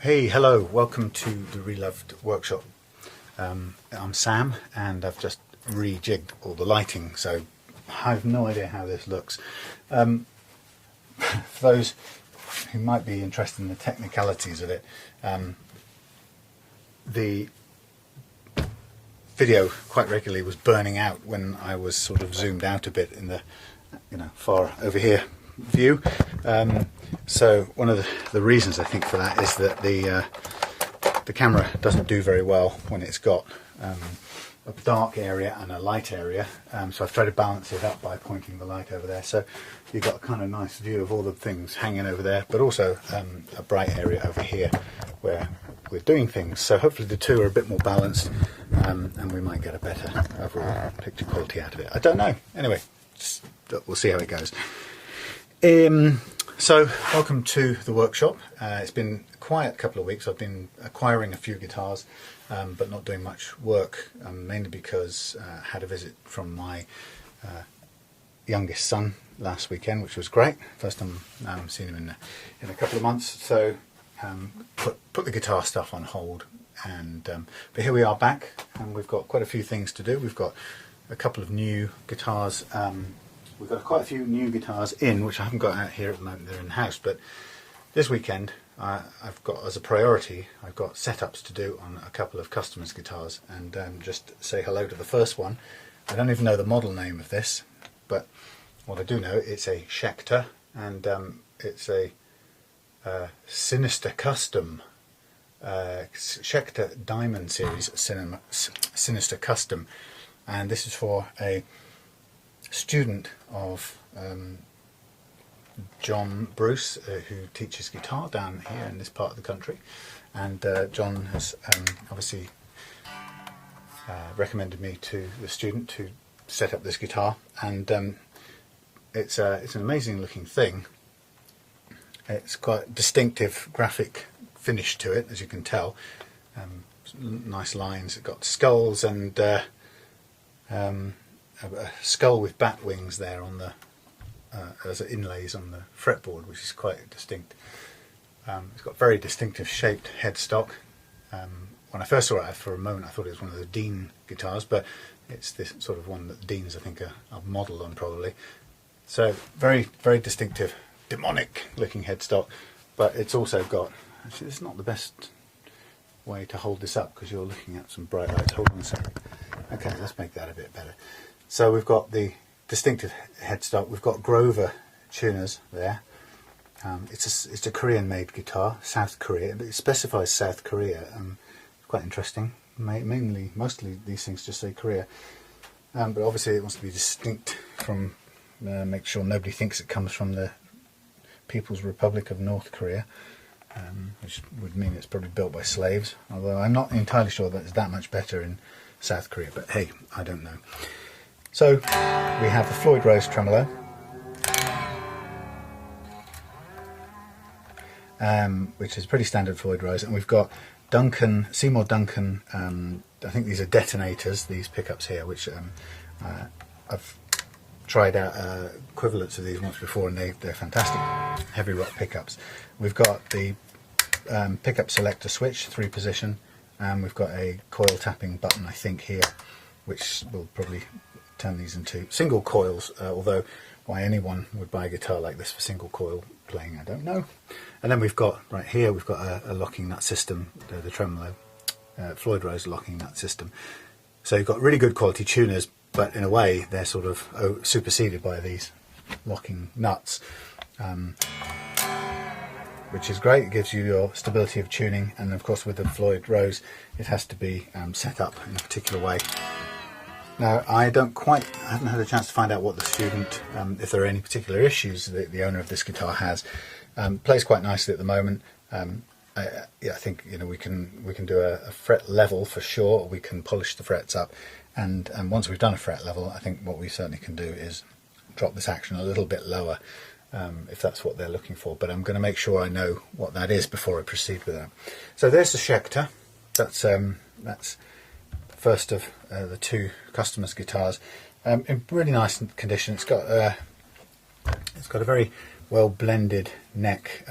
Hey, hello, welcome to the Reloved workshop. I'm Sam and I've just rejigged all the lighting, so I have no idea how this looks. For those who might be interested in the technicalities of it, the video quite regularly was burning out when I was sort of zoomed out a bit in the far over here view. So one of the reasons I think for that is that the camera doesn't do very well when it's got a dark area and a light area, so I've tried to balance it up by pointing the light over there, so you've got a kind of nice view of all the things hanging over there, but also a bright area over here where we're doing things. So hopefully the two are a bit more balanced, and we might get a better overall picture quality out of it. I don't know. Anyway, we'll see how it goes. So welcome to the workshop. It's been a quiet couple of weeks. I've been acquiring a few guitars, but not doing much work, mainly because I had a visit from my youngest son last weekend, which was great. First time I've seen him in a couple of months, so put the guitar stuff on hold. And but here we are back, and we've got quite a few things to do. We've got a couple of new guitars. We've got quite a few new guitars in, which I haven't got out here at the moment. They're in the house, but this weekend I've got, as a priority, I've got setups to do on a couple of customers' guitars, and just say hello to the first one. I don't even know the model name of this, but what I do know, it's a Schecter, and it's a Synyster Custom, Schecter Diamond Series Synyster Custom, and this is for a student of John Bruce, who teaches guitar down here in this part of the country, and John has obviously recommended me to the student to set up this guitar, and it's an amazing looking thing. It's quite distinctive graphic finish to it, as you can tell. Nice lines. It's got skulls and a skull with bat wings there on the as inlays on the fretboard, which is quite distinct. It's got very distinctive shaped headstock. When I first saw it, for a moment I thought it was one of the Dean guitars, but it's this sort of one that the Deans, I think, are modelled on probably. So very, very distinctive, demonic looking headstock, but it's also got, actually it's not the best way to hold this up because you're looking at some bright lights. Hold on a second. Okay, let's make that a bit better. So we've got the distinctive headstock. We've got Grover tuners there. It's a Korean-made guitar, South Korea. But it specifies South Korea. Quite interesting. Mostly these things just say Korea, but obviously it wants to be distinct from. Make sure nobody thinks it comes from the People's Republic of North Korea, which would mean it's probably built by slaves. Although I'm not entirely sure that it's that much better in South Korea. But hey, I don't know. So we have the Floyd Rose tremolo, which is pretty standard Floyd Rose, and we've got Seymour Duncan. I think these are detonators, these pickups here, which I've tried out equivalents of these once before, and they're fantastic heavy rock pickups. We've got the pickup selector switch, 3-position, and we've got a coil tapping button, I think, here, which will probably turn these into single coils, although why anyone would buy a guitar like this for single coil playing, I don't know. And then we've got, right here, we've got a locking nut system, the tremolo, Floyd Rose locking nut system. So you've got really good quality tuners, but in a way they're sort of superseded by these locking nuts, which is great. It gives you your stability of tuning, and of course with the Floyd Rose it has to be set up in a particular way. Now I haven't had a chance to find out what the student, if there are any particular issues that the owner of this guitar has. Plays quite nicely at the moment. I think we can do a fret level for sure, or we can polish the frets up, and once we've done a fret level, I think what we certainly can do is drop this action a little bit lower, if that's what they're looking for. But I'm going to make sure I know what that is before I proceed with that. So there's the Schecter. That's first of the two customers' guitars, in really nice condition. It's got a very well blended neck.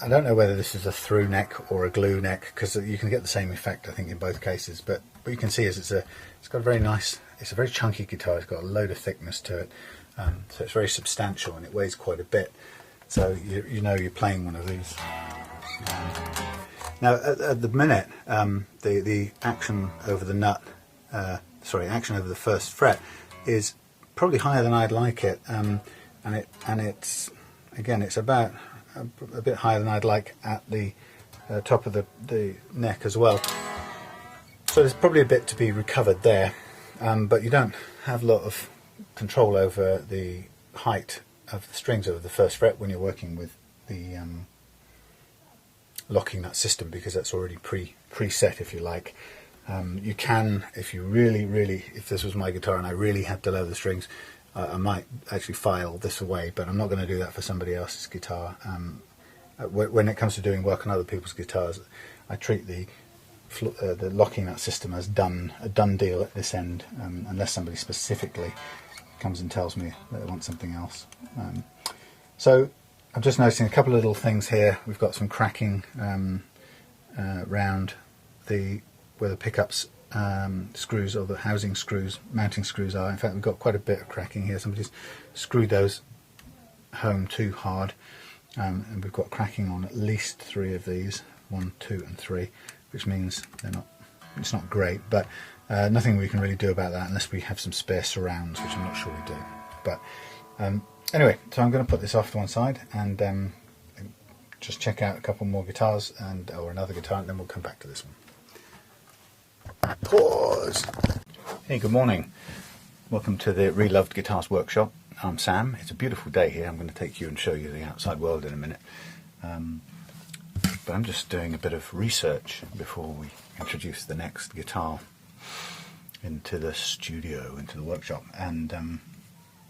I don't know whether this is a through neck or a glue neck, because you can get the same effect I think in both cases, but what you can see is it's got a very nice, it's a very chunky guitar. It's got a load of thickness to it, so it's very substantial and it weighs quite a bit, so you know you're playing one of these. Now at the minute, the action over the nut, action over the first fret is probably higher than I'd like it, and it's again, it's about a bit higher than I'd like at the top of the neck as well. So there's probably a bit to be recovered there, but you don't have a lot of control over the height of the strings over the first fret when you're working with the locking nut system, because that's already preset, if you like. You can, if you really, if this was my guitar and I really had to lower the strings, I might actually file this away, but I'm not going to do that for somebody else's guitar. When it comes to doing work on other people's guitars, I treat the locking nut system as a done deal at this end, unless somebody specifically comes and tells me that they want something else. So I'm just noticing a couple of little things here. We've got some cracking round where the pickups screws, or the housing screws, mounting screws are. In fact, we've got quite a bit of cracking here. Somebody's screwed those home too hard, and we've got cracking on at least 3 of these, 1, 2 and 3, which means it's not great, but nothing we can really do about that unless we have some spare surrounds, which I'm not sure we do. But anyway, so I'm going to put this off to one side and just check out a couple more guitars or another guitar, and then we'll come back to this one. Pause. Hey, good morning. Welcome to the Reloved Guitars workshop. I'm Sam. It's a beautiful day here. I'm going to take you and show you the outside world in a minute. But I'm just doing a bit of research before we introduce the next guitar into the studio, into the workshop. And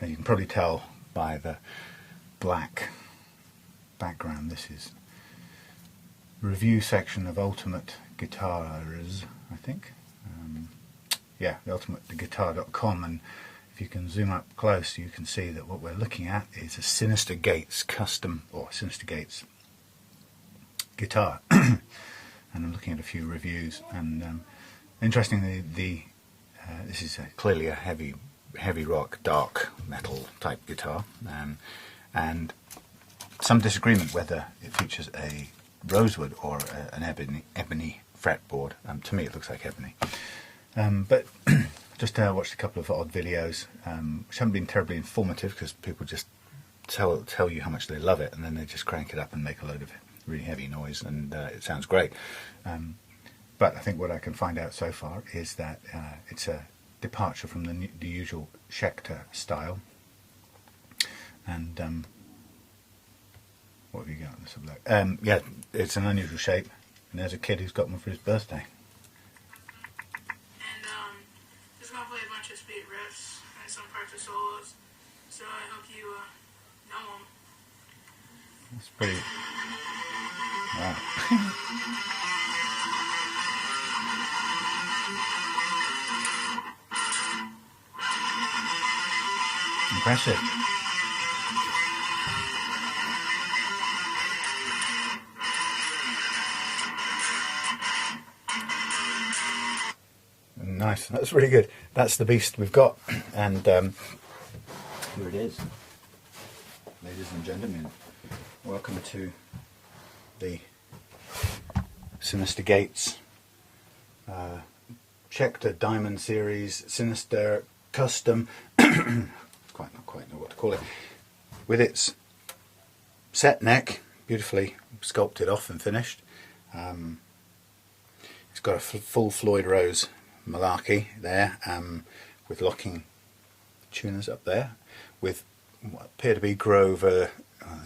you can probably tell by the black background, this is review section of Ultimate Guitars, I think. Yeah, the ultimateguitar.com, and if you can zoom up close, you can see that what we're looking at is a Synyster Gates Custom, or Synyster Gates guitar. And I'm looking at a few reviews, and interestingly, this is clearly a heavy rock, dark metal type guitar, and some disagreement whether it features a rosewood or an ebony fretboard. To me, it looks like ebony. But just watched a couple of odd videos, which haven't been terribly informative, because people just tell you how much they love it, and then they just crank it up and make a load of really heavy noise, and it sounds great. But I think what I can find out so far is that it's a departure from the usual Schecter style. And what have you got? Let's have a look. Yeah, it's an unusual shape, and there's a kid who's got one for his birthday. Just gonna play a bunch of speed riffs and some practice solos, so I hope you know them. That's pretty. Wow. Impressive. Nice, that's really good. That's the beast we've got, and here it is. Ladies and gentlemen, welcome to the Synyster Gates Schecter Diamond Series Synyster Custom. Not quite know what to call it. With its set neck, beautifully sculpted off and finished. It's got a full Floyd Rose malarkey there, with locking tuners up there, with what appear to be Grove,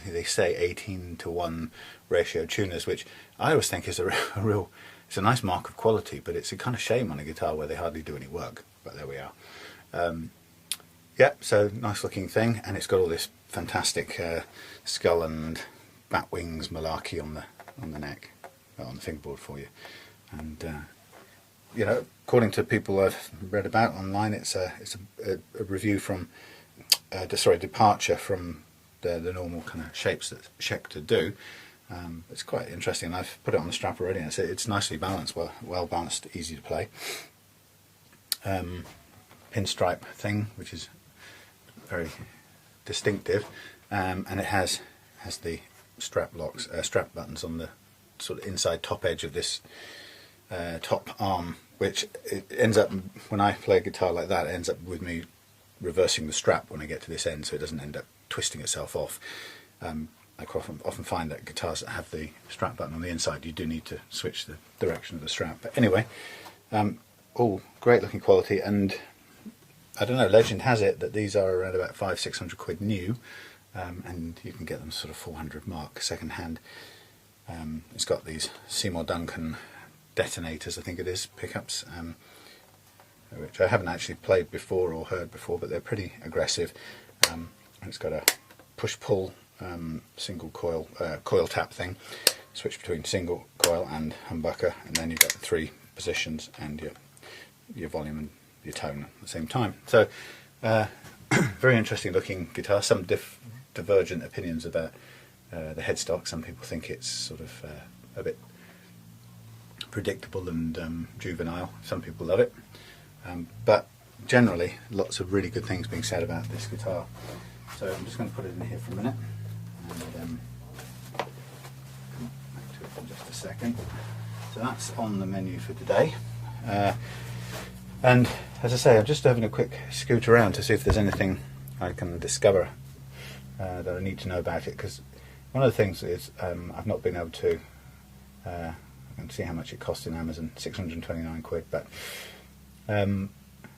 they say 18:1 ratio tuners, which I always think is it's a nice mark of quality, but it's a kind of shame on a guitar where they hardly do any work. But there we are. Yeah, so nice looking thing, and it's got all this fantastic skull and bat wings malarkey on the neck, on the fingerboard for you. And you know, according to people I've read about online, it's a review from departure from the normal kind of shapes that Schecter do. It's quite interesting. I've put it on the strap already, and it's nicely balanced, well balanced, easy to play. Pinstripe thing, which is very distinctive, and it has the strap locks, strap buttons on the sort of inside top edge of this top arm, which it ends up, when I play a guitar like that, it ends up with me reversing the strap when I get to this end, so it doesn't end up twisting itself off. I often find that guitars that have the strap button on the inside, you do need to switch the direction of the strap. But anyway, all great looking quality, and I don't know, legend has it that these are around about 500-600 quid new, and you can get them sort of 400 mark second hand. It's got these Seymour Duncan detonators, I think it is, pickups, which I haven't actually played before or heard before, but they're pretty aggressive. And it's got a push-pull single coil tap thing, switch between single coil and humbucker, and then you've got the 3 positions and your volume and your tone at the same time. So very interesting looking guitar. Some divergent opinions about the headstock. Some people think it's sort of a bit predictable and juvenile. Some people love it, but generally lots of really good things being said about this guitar. So I'm just going to put it in here for a minute and come back to it in just a second. So that's on the menu for today, and as I say, I'm just having a quick scoot around to see if there's anything I can discover that I need to know about it, because one of the things is I've not been able to I can see how much it cost in Amazon, 629 quid, but and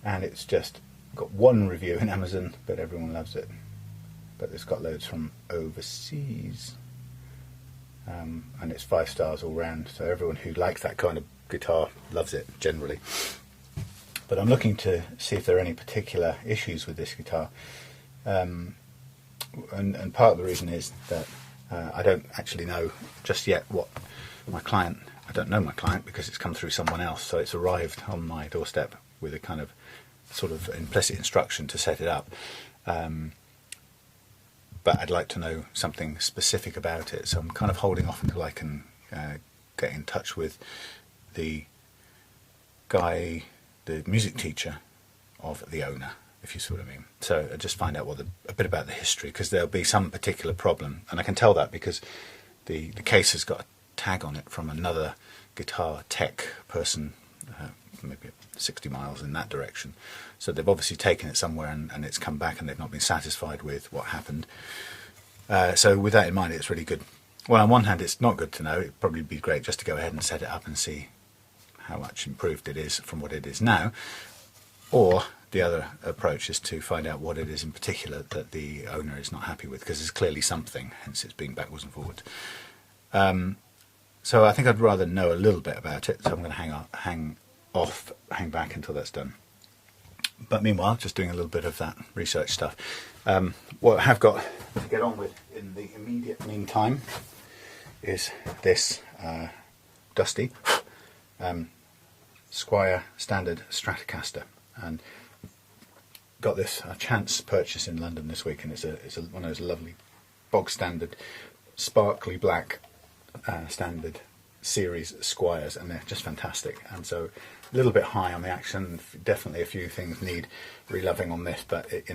it's just got one review in Amazon, but everyone loves it. But it's got loads from overseas, and it's 5 stars all round, so everyone who likes that kind of guitar loves it generally. But I'm looking to see if there are any particular issues with this guitar, and part of the reason is that I don't actually know just yet what my client, I don't know my client because it's come through someone else, so it's arrived on my doorstep with a kind of sort of implicit instruction to set it up. But I'd like to know something specific about it, so I'm kind of holding off until I can get in touch with the guy, the music teacher of the owner, if you see what I mean. So I just find out a bit about the history, because there'll be some particular problem, and I can tell that because the case has got a tag on it from another guitar tech person, maybe 60 miles in that direction. So they've obviously taken it somewhere and it's come back and they've not been satisfied with what happened. So with that in mind, it's really good. Well, on one hand, it's not good to know. It'd probably be great just to go ahead and set it up and see how much improved it is from what it is now. Or the other approach is to find out what it is in particular that the owner is not happy with, because there's clearly something, hence it's being backwards and forwards. So I think I'd rather know a little bit about it, so I'm going to hang back until that's done. But meanwhile, just doing a little bit of that research stuff. What I have got to get on with in the immediate meantime is this dusty Squier Standard Stratocaster, and got this chance purchase in London this week, and it's one of those lovely bog standard sparkly black standard series Squiers, and they're just fantastic. And so a little bit high on the action, definitely a few things need reloving on this, but it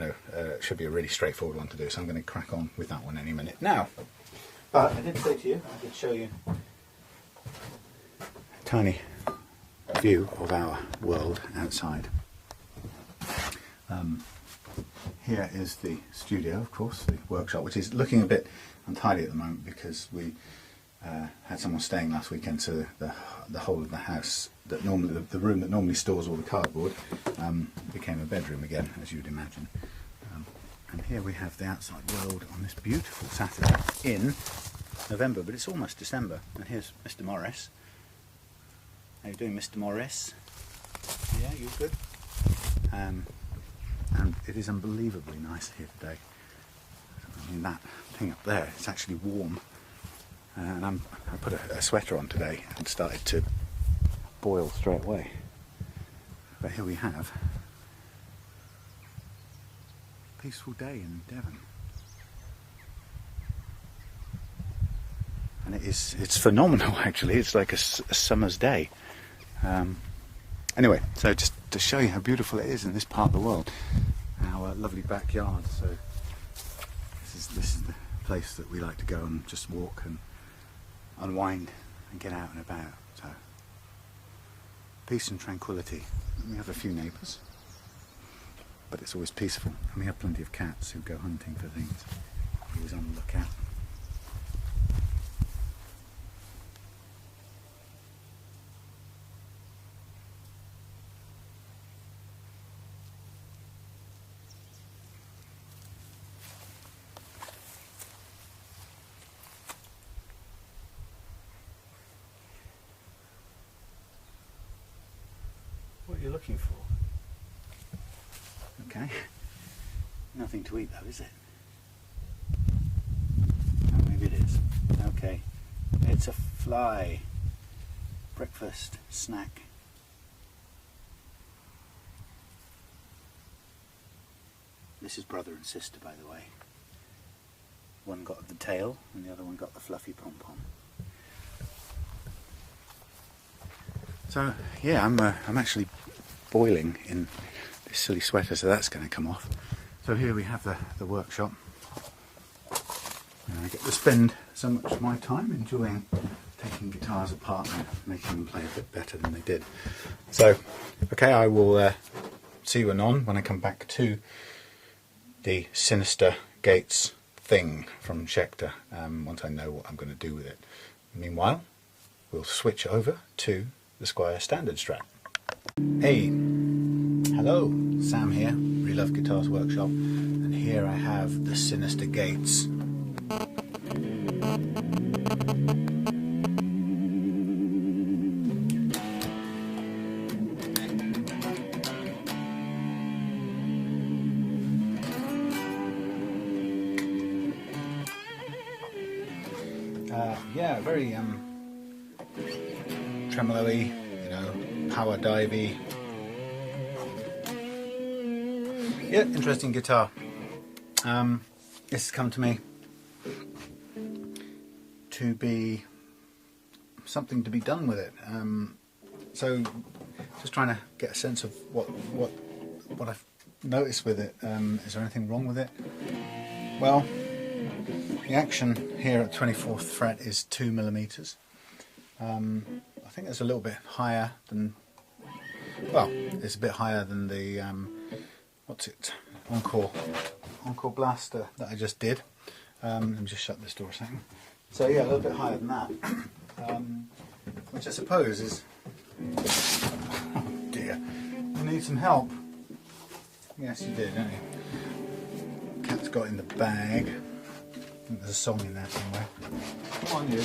should be a really straightforward one to do, so I'm going to crack on with that one any minute now. But I did say to you, I did show you a tiny view of our world outside. Here is the studio, of course, the workshop, which is looking a bit untidy at the moment because we had someone staying last weekend, so the whole of the house, that normally the room that normally stores all the cardboard, became a bedroom again, as you'd imagine. And here we have the outside world on this beautiful Saturday in November, but it's almost December. And here's Mr. Morris. How you doing, Mr. Morris? Yeah, you good? And it is unbelievably nice here today. I mean, that thing up there, it's actually warm. And I put a sweater on today and started to boil straight away. But here we have a peaceful day in Devon. And it's phenomenal actually. It's like a summer's day. Anyway, so just to show you how beautiful it is in this part of the world, our lovely backyard. So this is the place that we like to go and just walk and unwind and get out and about. So peace and tranquility. We have a few neighbours, but it's always peaceful, and we have plenty of cats who go hunting for things. Always on the lookout. What are you looking for? Okay. Nothing to eat though, is it? Oh, maybe it is. Okay. It's a fly. Breakfast snack. This is brother and sister, by the way. One got the tail and the other one got the fluffy pom-pom. So yeah, I'm actually boiling in this silly sweater, so that's going to come off. So here we have the workshop, and I get to spend so much of my time enjoying taking guitars apart and making them play a bit better than they did. So okay, I will see you anon when I come back to the Synyster Gates thing from Schecter, once I know what I'm going to do with it. Meanwhile, we'll switch over to the Squire Standard Strat. Hey, hello, Sam here, Reloved Guitars Workshop, and here I have the Synyster Gates. Yeah, very tremolo-y, you know, power divey. Yeah, interesting guitar. This has come to me to be something to be done with it. So just trying to get a sense of what I've noticed with it. Is there anything wrong with it? Well, the action here at 24th fret is 2mm. I think it's a little bit higher than, well, it's a bit higher than the, what's it, Encore Blaster that I just did. Let me just shut this door a second. So yeah, a little bit higher than that, which I suppose is, oh dear, you need some help. Yes you did, don't you? Cat's got in the bag. I think there's a song in there somewhere. Come on you.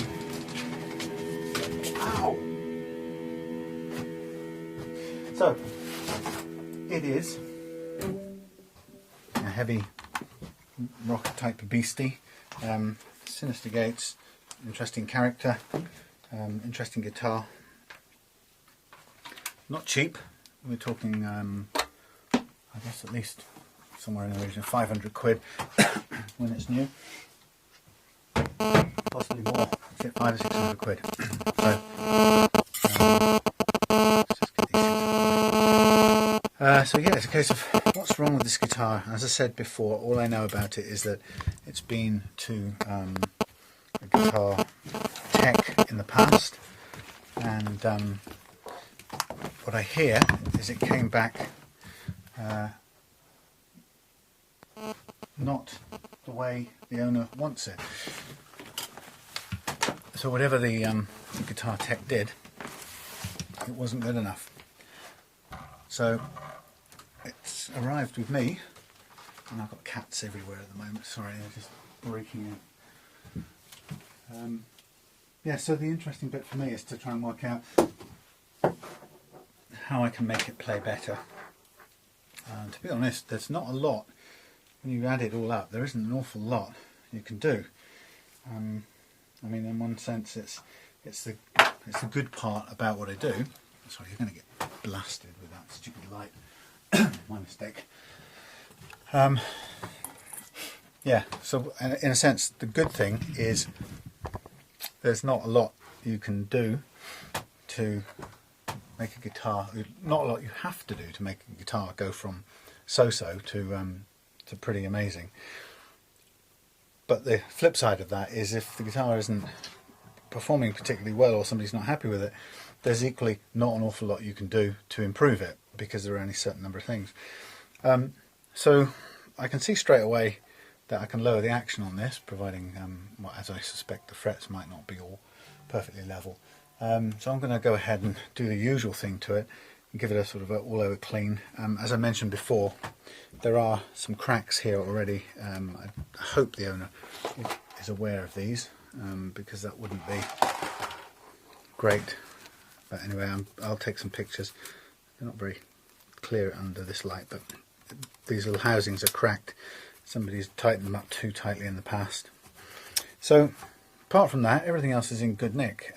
Ow! So, it is a heavy rock type beastie. Synyster Gates, interesting character, interesting guitar. Not cheap. We're talking, I guess at least somewhere in the region of 500 quid when it's new. Possibly more. Let's get 500 or 600 quid. So, let's just get these things. So yeah, it's a case of what's wrong with this guitar. As I said before, all I know about it is that it's been to a guitar tech in the past, and what I hear is it came back not the way the owner wants it. So whatever the guitar tech did, it wasn't good enough. So it's arrived with me, and I've got cats everywhere at the moment. Sorry, they're just breaking in. Yeah, so the interesting bit for me is to try and work out how I can make it play better. To be honest, there's not a lot. When you add it all up, there isn't an awful lot you can do. I mean, in one sense, it's the good part about what I do. Sorry, you're going to get blasted with that stupid light. My mistake. Yeah. So, in a sense, the good thing is there's not a lot you can do to make a guitar, not a lot you have to do to make a guitar go from so-so to pretty amazing. But the flip side of that is if the guitar isn't performing particularly well or somebody's not happy with it, there's equally not an awful lot you can do to improve it, because there are only a certain number of things. So I can see straight away that I can lower the action on this, providing, well, as I suspect, the frets might not be all perfectly level. So I'm going to go ahead and do the usual thing to it and give it a sort of all over clean. As I mentioned before, there are some cracks here already. I hope the owner is aware of these, because that wouldn't be great. But anyway, I'll take some pictures. They're not very clear under this light, but these little housings are cracked. Somebody's tightened them up too tightly in the past. So apart from that, everything else is in good nick.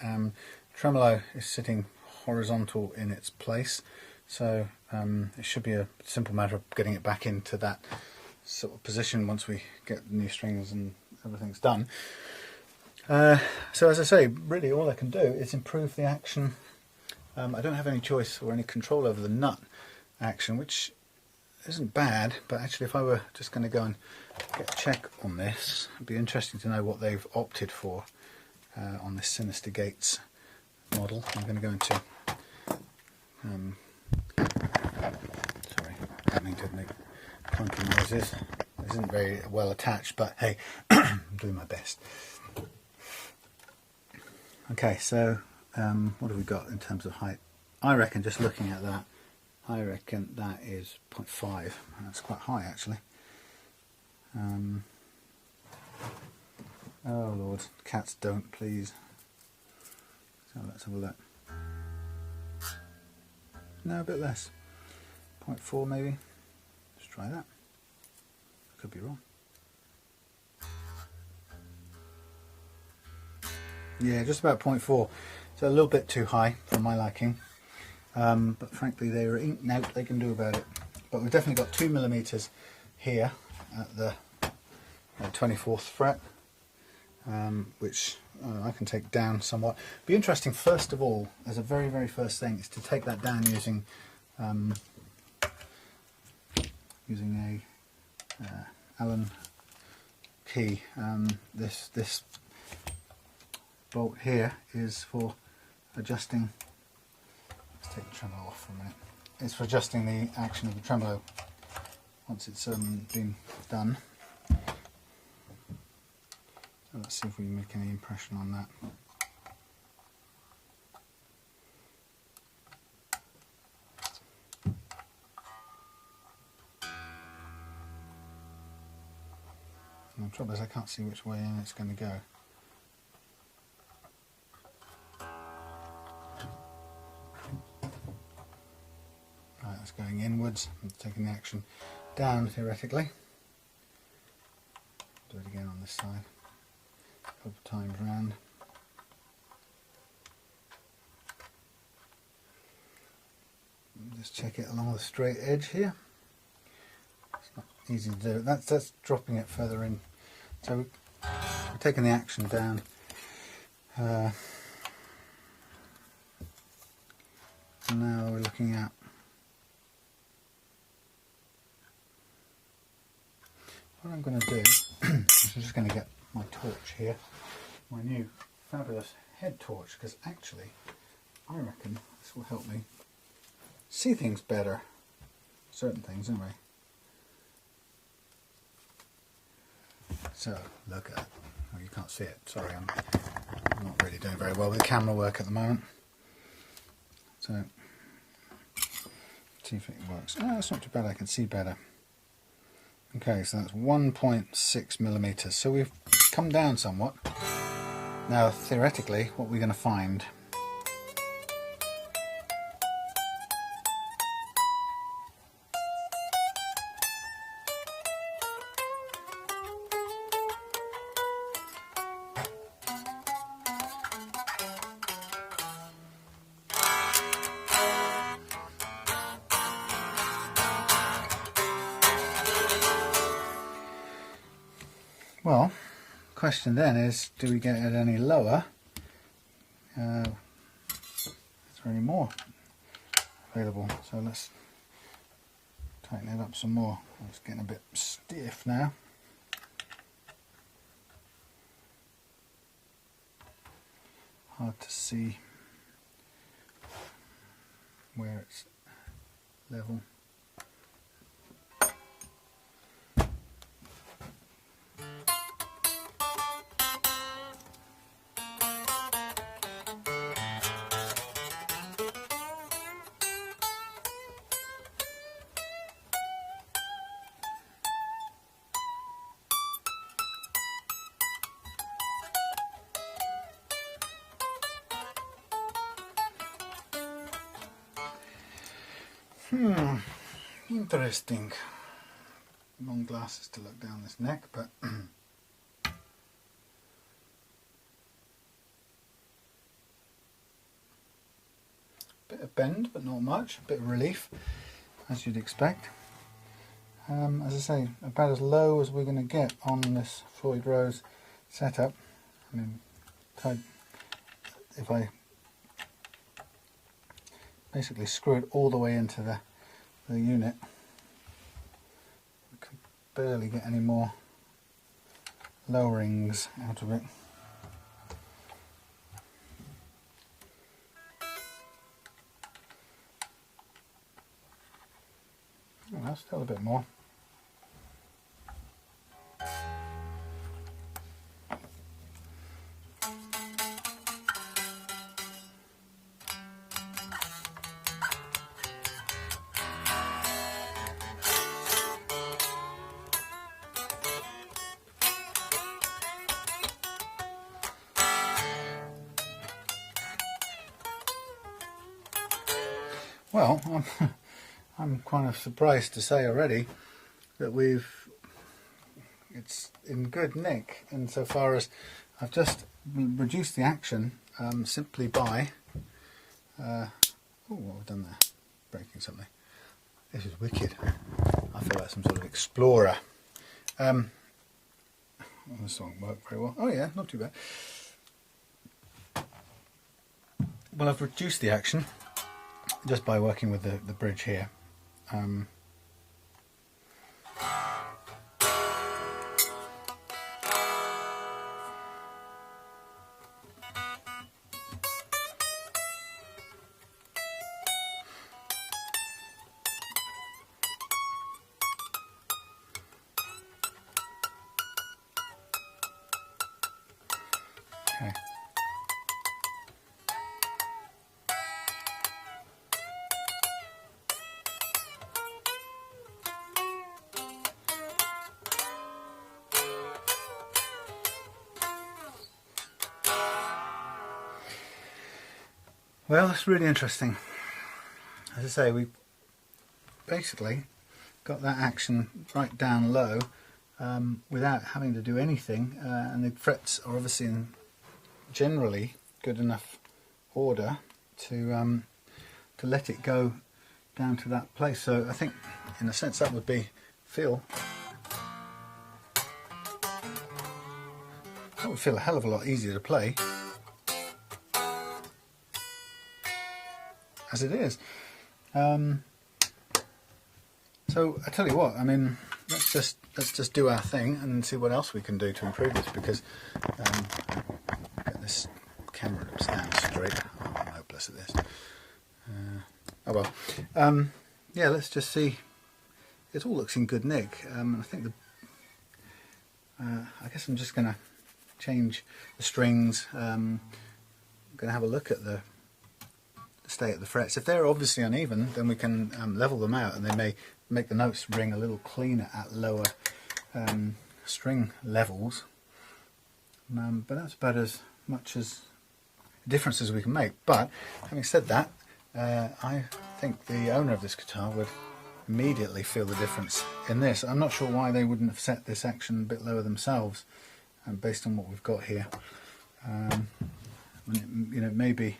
Tremolo is sitting horizontal in its place, so it should be a simple matter of getting it back into that sort of position once we get the new strings and everything's done. So as I say, really all I can do is improve the action. I don't have any choice or any control over the nut action, which isn't bad, but actually if I were just going to go and get a check on this, it'd be interesting to know what they've opted for on this Synyster Gates model. I'm going to go into sorry, having to make clunky noises. This isn't very well attached, but hey, I'm doing my best. Okay, so what have we got in terms of height? I reckon, just looking at that, I reckon that is 0.5. That's quite high actually. Oh Lord, cats don't please. So let's have a look. No, a bit less. 0.4 maybe. Let's try that. Could be wrong. Yeah, just about 0.4. So a little bit too high for my liking. But frankly, there ain't nothing they can do about it. But we've definitely got 2mm here at the 24th fret, which I can take down somewhat. Be interesting, first of all, as a very, very first thing, is to take that down using a Allen key. This bolt here is for adjusting. Let's take the tremolo off for a minute. It's for adjusting the action of the tremolo once it's been done. So let's see if we can make any impression on that. And the trouble is I can't see which way in it's going to go. Right, that's going inwards. I'm taking the action down theoretically. Do it again on this side. A couple of times round. Just check it along the straight edge here. It's not easy to do. That's dropping it further in. So we're taking the action down. And now we're looking at what I'm going to do. Is I'm just going to get my torch here, my new fabulous head torch, because actually I reckon this will help me see things better. Certain things anyway. So look at it. Oh, you can't see it. Sorry, I'm not really doing very well with camera work at the moment. So see if it works. Oh, that's not too bad. I can see better. Okay, so that's 1.6mm. So we've come down somewhat. Now theoretically, what we're going to find well, question then is, do we get it any lower? is there any more available? So let's tighten it up some more. It's getting a bit stiff now. Hard to see where it's level. Interesting. Long glasses to look down this neck, but bit of bend, but not much. A bit of relief, as you'd expect. As I say, about as low as we're going to get on this Floyd Rose setup. I mean, if I basically screw it all the way into the unit, we can barely get any more lowerings out of it. Oh, that's still a bit more. Well, I'm kind of surprised to say already that it's in good nick insofar as I've just reduced the action simply by oh, what have I done there? Breaking something. This is wicked. I feel like some sort of explorer. Well, this won't work very well. Oh yeah, not too bad. Well, I've reduced the action just by working with the bridge here. Okay. Well, that's really interesting. As I say, we basically got that action right down low without having to do anything, and the frets are obviously in generally good enough order to let it go down to that place. So I think, in a sense, that would feel a hell of a lot easier to play as it is. So I tell you what, I mean, let's just do our thing and see what else we can do to improve this, because get this camera to stand straight. Oh, I'm hopeless at this. Oh well. Yeah, let's just see. It all looks in good nick. I think I guess I'm just going to change the strings. I'm going to have a look at the state of the frets. If they're obviously uneven, then we can level them out, and they may make the notes ring a little cleaner at lower string levels. But that's about as much as difference as we can make. But having said that, I think the owner of this guitar would immediately feel the difference in this. I'm not sure why they wouldn't have set this action a bit lower themselves, based on what we've got here. You know, maybe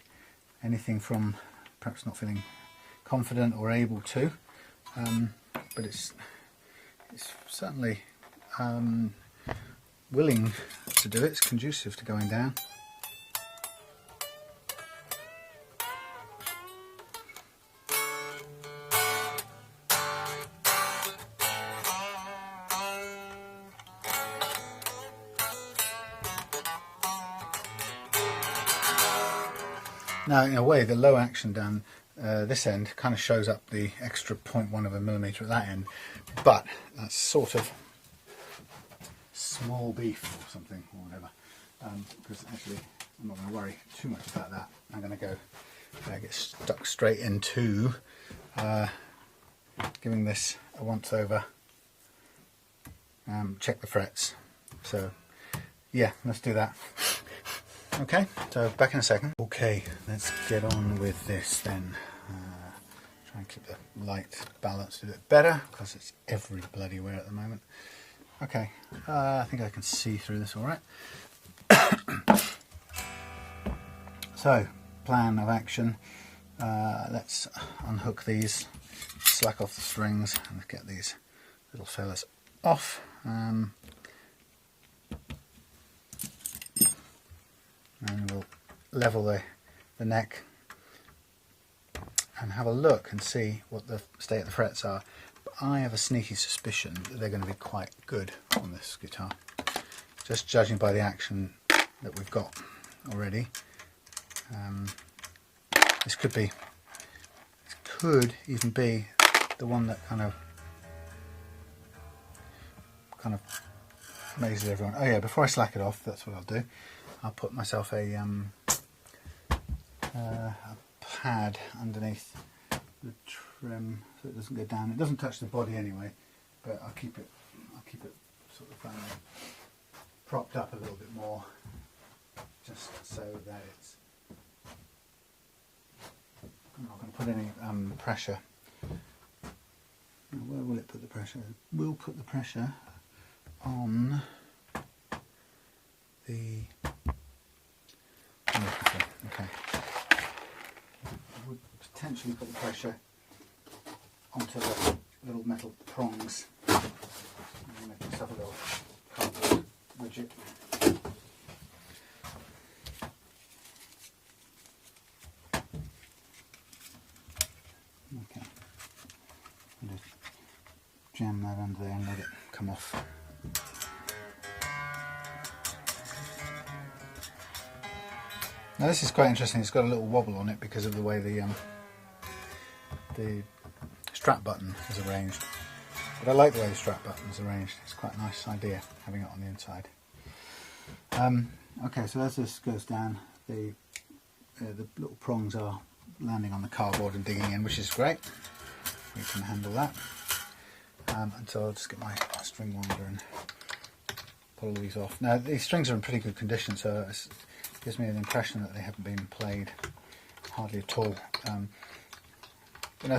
anything from perhaps not feeling confident or able to, but it's certainly willing to do it. It's conducive to going down. Now, in a way, the low action down this end kind of shows up the extra 0.1 of a millimetre at that end, but that's sort of small beef or something, or whatever, because actually I'm not going to worry too much about that. I'm going to go get stuck straight into giving this a once over, check the frets. So yeah, let's do that. Okay, so back in a second. Okay, let's get on with this then. Try and keep the light balanced a bit better because it's every bloody where at the moment. Okay, I think I can see through this all right. So, plan of action. Let's unhook these, slack off the strings, and get these little fellas off. And we'll level the neck and have a look and see what the state of the frets are. But I have a sneaky suspicion that they're going to be quite good on this guitar, just judging by the action that we've got already. This could even be the one that kind of amazes everyone. Oh yeah, before I slack it off, that's what I'll do. I'll put myself a pad underneath the trim so it doesn't go down. It doesn't touch the body anyway, but I'll keep it sort of propped up a little bit more, just so that it's. I'm not going to put any pressure. Now, where will it put the pressure? We'll put the pressure on the. Okay. I would potentially put the pressure onto the little metal prongs. I'm going to make myself a little cardboard widget. Okay. I'll just jam that under there and let it come off. Now this is quite interesting. It's got a little wobble on it because of the way the strap button is arranged. But I like the way the strap button is arranged. It's quite a nice idea having it on the inside. Okay, so as this goes down, the little prongs are landing on the cardboard and digging in, which is great. We can handle that. And so I'll just get my string winder and pull these off. Now these strings are in pretty good condition, so it gives me an impression that they haven't been played hardly at all.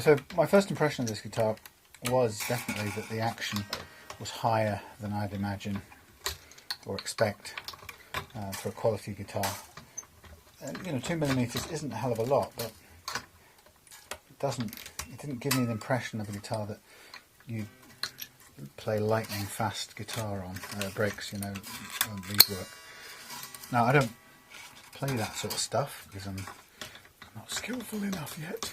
So my first impression of this guitar was definitely that the action was higher than I'd imagine or expect for a quality guitar. 2mm isn't a hell of a lot, but it didn't give me the impression of a guitar that you play lightning fast guitar on, breaks, on lead work. Now I don't play that sort of stuff because I'm not skillful enough yet,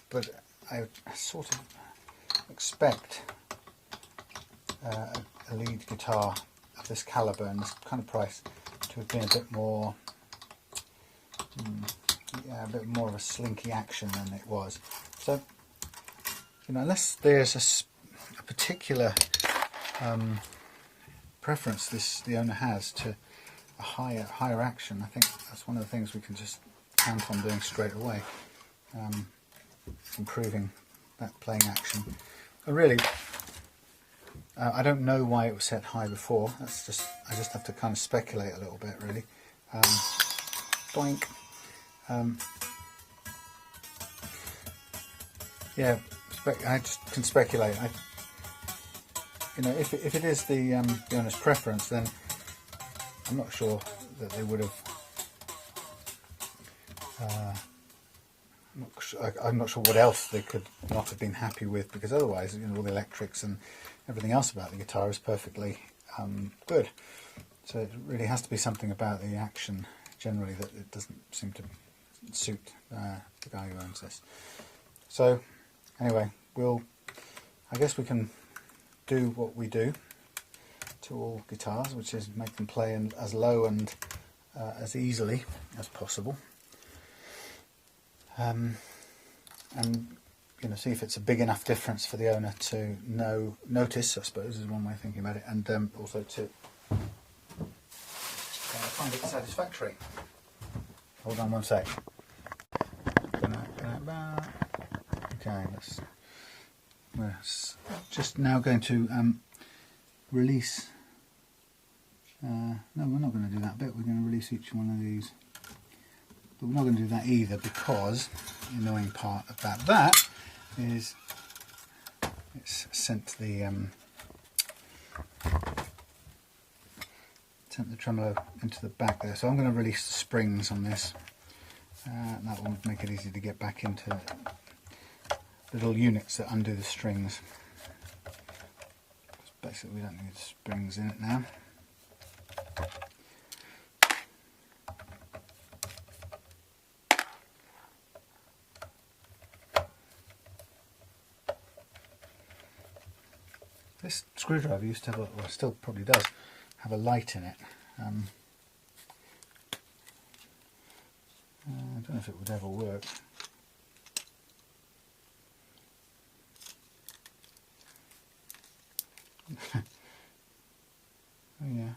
but I sort of expect a lead guitar of this calibre and this kind of price to have been a bit more of a slinky action than it was. So unless there's a particular preference the owner has to a higher action, I think that's one of the things we can just count on doing straight away, improving that playing action. And really, I don't know why it was set high before. I just have to kind of speculate a little bit, really. Doink. Yeah, I just can speculate. If it is the owner's preference, then I'm not sure that they would have. I'm not sure what else they could not have been happy with, because otherwise, all the electrics and everything else about the guitar is perfectly good. So it really has to be something about the action generally that it doesn't seem to suit the guy who owns this. So anyway, I guess we can do what we do to all guitars, which is make them play as low and as easily as possible, and see if it's a big enough difference for the owner to notice, I suppose is one way of thinking about it, and also to find it satisfactory. Hold on one sec. Okay, we're just now going to release. No, we're not going to do that bit. We're going to release each one of these. But we're not going to do that either, because the annoying part about that is it's sent the tremolo into the back there. So I'm going to release the springs on this. That will make it easy to get back into little units that undo the strings. Basically, we don't need springs in it now. This screwdriver used to have, or still probably does, have a light in it. I don't know if it would ever work. Oh yeah,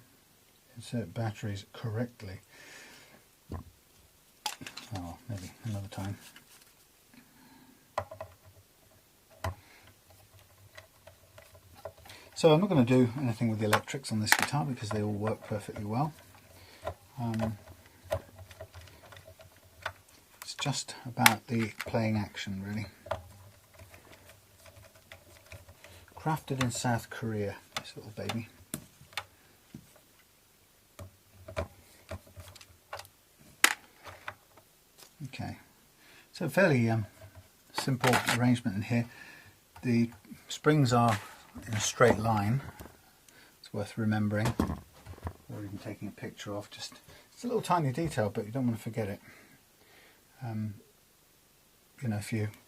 insert batteries correctly. Oh, maybe another time. So I'm not going to do anything with the electrics on this guitar because they all work perfectly well. It's just about the playing action, really. Crafted in South Korea, this little baby. Okay, so fairly simple arrangement in here. The springs are in a straight line. It's worth remembering, or even taking a picture of. Just it's a little tiny detail, but you don't want to forget it.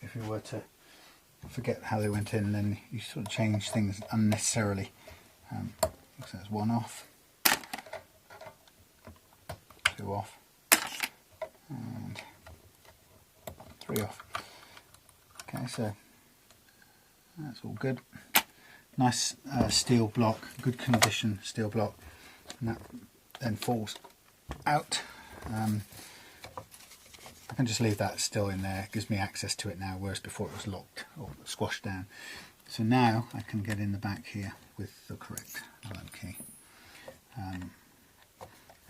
If you were to forget how they went in, then you sort of change things unnecessarily. So that's one off, two off, and three off. Okay, so that's all good. Nice steel block, good condition steel block, and that then falls out. I can just leave that still in there. It gives me access to it now, whereas before it was locked or squashed down. So now I can get in the back here with the correct Allen key.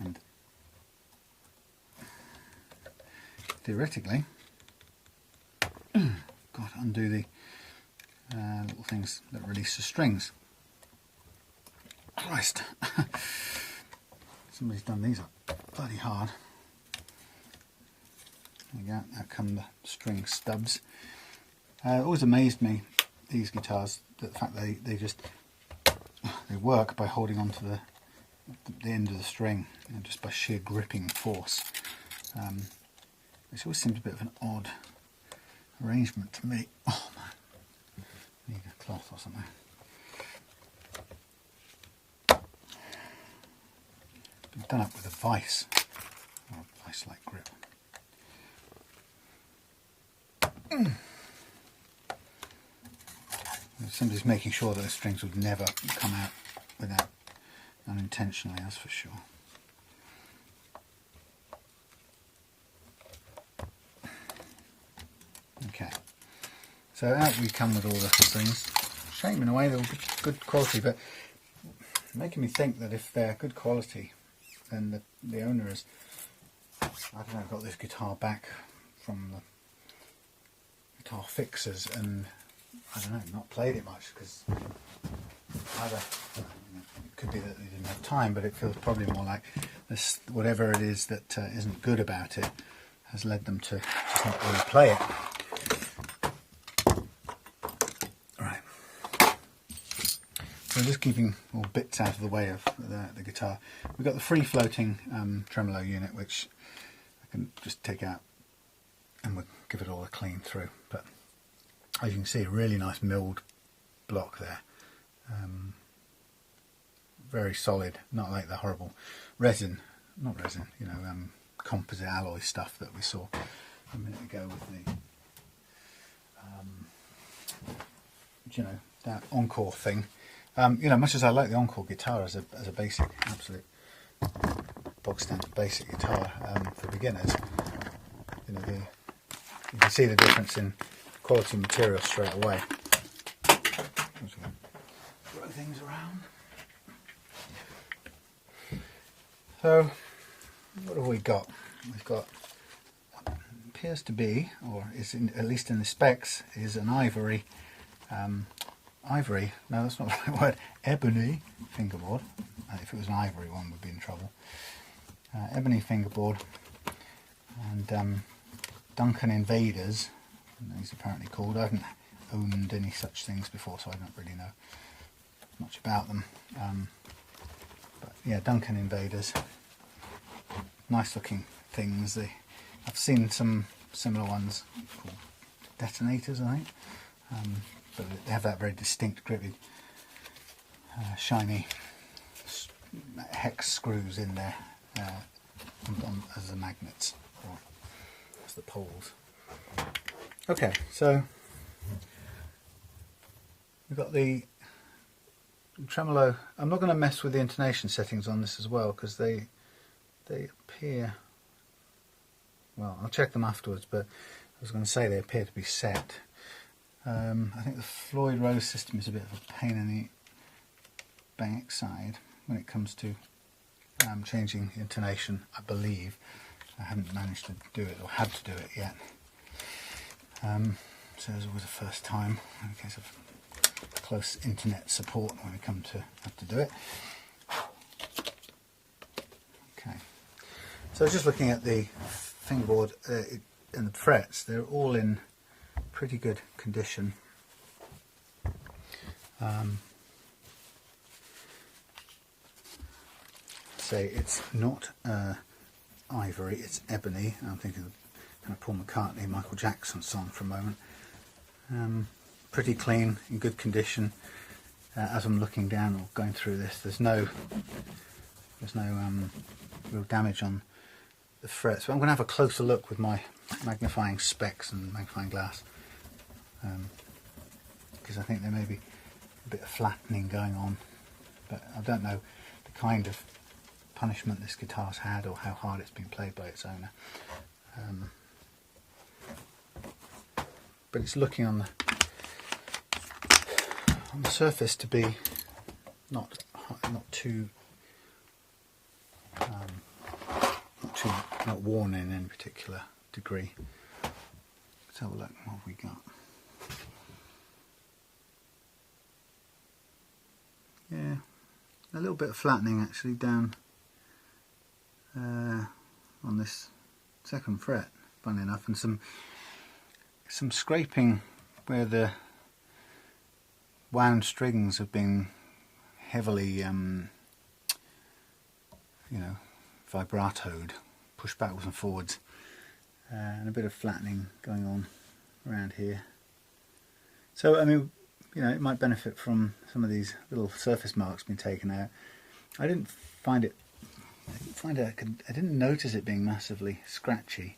And theoretically, got to undo the little things that release the strings. Christ, somebody's done these up bloody hard. There you go, now come the string stubs. It always amazed me, these guitars, the fact they work by holding on to the end of the string, just by sheer gripping force. Which always seems a bit of an odd arrangement to me. Oh man, need a cloth or something. Been done up with a vice, or a vice-like grip. Somebody's making sure that the strings would never come out without unintentionally, that's for sure. Okay, so out we come with all the strings. Shame in a way, they're good quality, but making me think that if they're good quality, then the owner has, I don't know, got this guitar back from the guitar fixers and, I don't know, not played it much, because either it could be that they didn't have time, but it feels probably more like this, whatever it is that isn't good about it has led them to just not really play it. Right, so just keeping all bits out of the way of the guitar. We've got the free floating tremolo unit, which I can just take out and we'll give it all a clean through. But as you can see, a really nice milled block there. Very solid, not like the horrible resin not resin, you know, composite alloy stuff that we saw a minute ago with the, you know, that Encore thing. You know, much as I like the Encore guitar as a basic, absolute bog standard basic guitar for beginners, you know, you can see the difference in quality material straight away. Throw things around. So, what have we got? We've got what appears to be, or is at least in the specs, is an ivory. Ivory? No, that's not the right word. Ebony fingerboard. If it was an ivory one, we'd be in trouble. Ebony fingerboard, and Duncan Invaders. These are apparently called. I haven't owned any such things before, so I don't really know much about them. But yeah, Duncan Invaders. Nice looking things. I've seen some similar ones called Detonators, I think. But they have that very distinct, grippy, shiny hex screws in there as the magnets, or as the poles. Okay, so we've got the tremolo. I'm not going to mess with the intonation settings on this as well, because they appear, well, I'll check them afterwards, but I was going to say they appear to be set. I think the Floyd Rose system is a bit of a pain in the backside when it comes to changing intonation, I believe. I haven't managed to do it, or had to do it yet. So it was always a first time in case of close internet support when we come to have to do it. Okay, so just looking at the fingerboard and the frets, they're all in pretty good condition. Say it's not ivory, it's ebony. I'm thinking of kind of Paul McCartney, Michael Jackson song for a moment. Pretty clean, in good condition. As I'm looking down or going through this, there's no real damage on the frets. But I'm going to have a closer look with my magnifying specs and magnifying glass, because I think there may be a bit of flattening going on, but I don't know the kind of punishment this guitar's had or how hard it's been played by its owner. But it's looking on the surface to be not worn in any particular degree. Let's have a look what we got. Yeah, a little bit of flattening actually down on this second fret, funnily enough, and some scraping where the wound strings have been heavily, vibratoed, pushed backwards and forwards, and a bit of flattening going on around here. So, I mean, you know, it might benefit from some of these little surface marks being taken out. I didn't notice it being massively scratchy,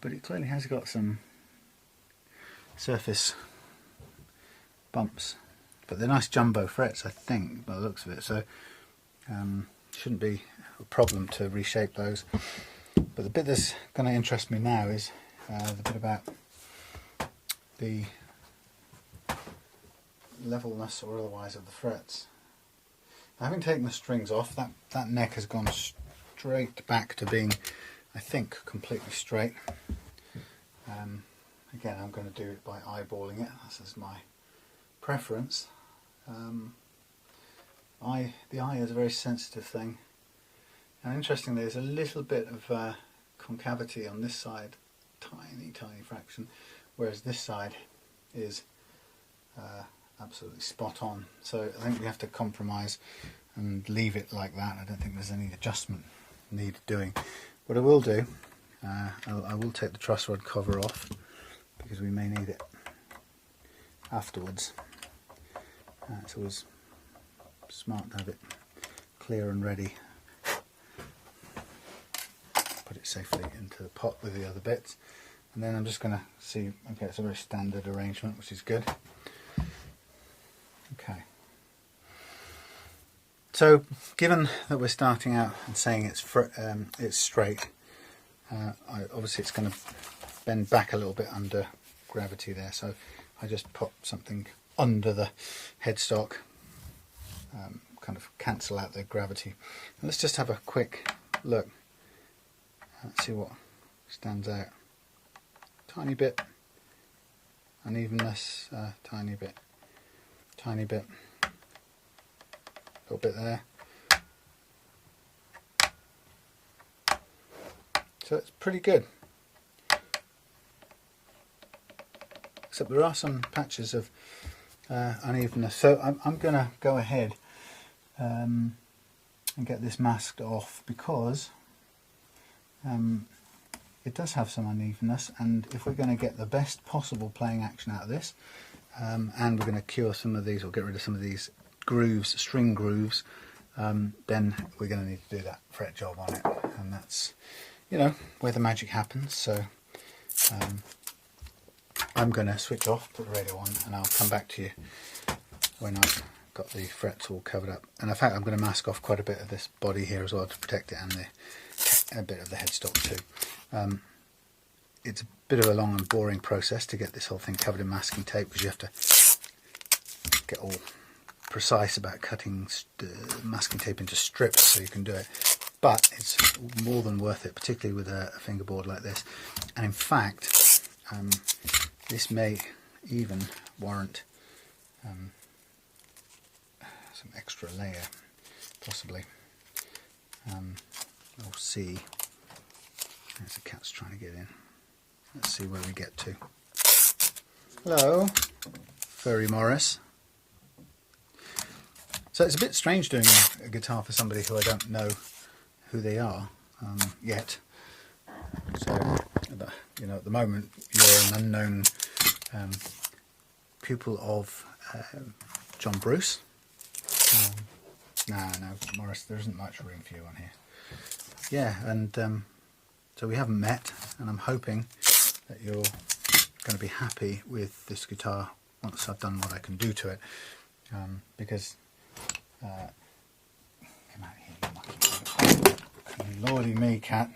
but it clearly has got some surface bumps. But they're nice jumbo frets, I think, by the looks of it, so shouldn't be a problem to reshape those. But the bit that's going to interest me now is the bit about the levelness or otherwise of the frets. Having taken the strings off, that neck has gone straight back to being, I think, completely straight. Again, I'm going to do it by eyeballing it. This is my preference. The eye is a very sensitive thing, and interestingly, there's a little bit of concavity on this side, tiny fraction, whereas this side is absolutely spot on. So I think we have to compromise and leave it like that. I don't think there's any adjustment needed doing. What I will do, I will take the truss rod cover off, because we may need it afterwards. It's always smart to have it clear and ready. put it safely into the pot with the other bits. And then I'm just going to see, okay, it's a very standard arrangement, which is good. Okay. So, given that we're starting out and saying it's straight, obviously it's going to bend back a little bit under gravity there. So I just pop something under the headstock, kind of cancel out the gravity. And let's just have a quick look. Let's see what stands out. Tiny bit unevenness, tiny bit, little bit there. So it's pretty good. Except there are some patches of unevenness. So I'm going to go ahead and get this masked off, because it does have some unevenness, and if we're going to get the best possible playing action out of this, and we're going to cure some of these, or get rid of some of these grooves, string grooves, then we're going to need to do that fret job on it, and that's, you know, where the magic happens. So I'm going to switch off, put the radio on, and I'll come back to you when I've got the frets all covered up. And in fact, I'm going to mask off quite a bit of this body here as well to protect it, and a bit of the headstock too. It's a bit of a long and boring process to get this whole thing covered in masking tape, because you have to get all precise about cutting masking tape into strips so you can do it. But it's more than worth it, particularly with a fingerboard like this. And in fact, this may even warrant some extra layer, possibly. We'll see. There's a cat's trying to get in. Let's see where we get to. Hello, Furry Morris. So it's a bit strange doing a guitar for somebody who I don't know who they are yet. So, you know, at the moment you're an unknown pupil of John Bruce. No, Morris, there isn't much room for you on here. Yeah, and so we haven't met, and I'm hoping that you're going to be happy with this guitar once I've done what I can do to it, because come out here, you lordy me, cat.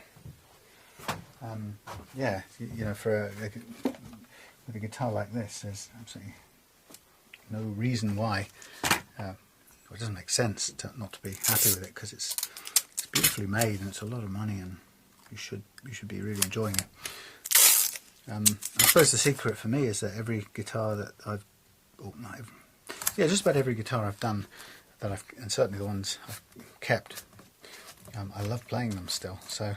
Yeah, you know, with a guitar like this, there's absolutely no reason why. It doesn't make sense not to be happy with it, because it's beautifully made and it's a lot of money, and you should be really enjoying it. I suppose the secret for me is that every guitar that I've, just about every guitar I've done, and certainly the ones I've kept, I love playing them still. So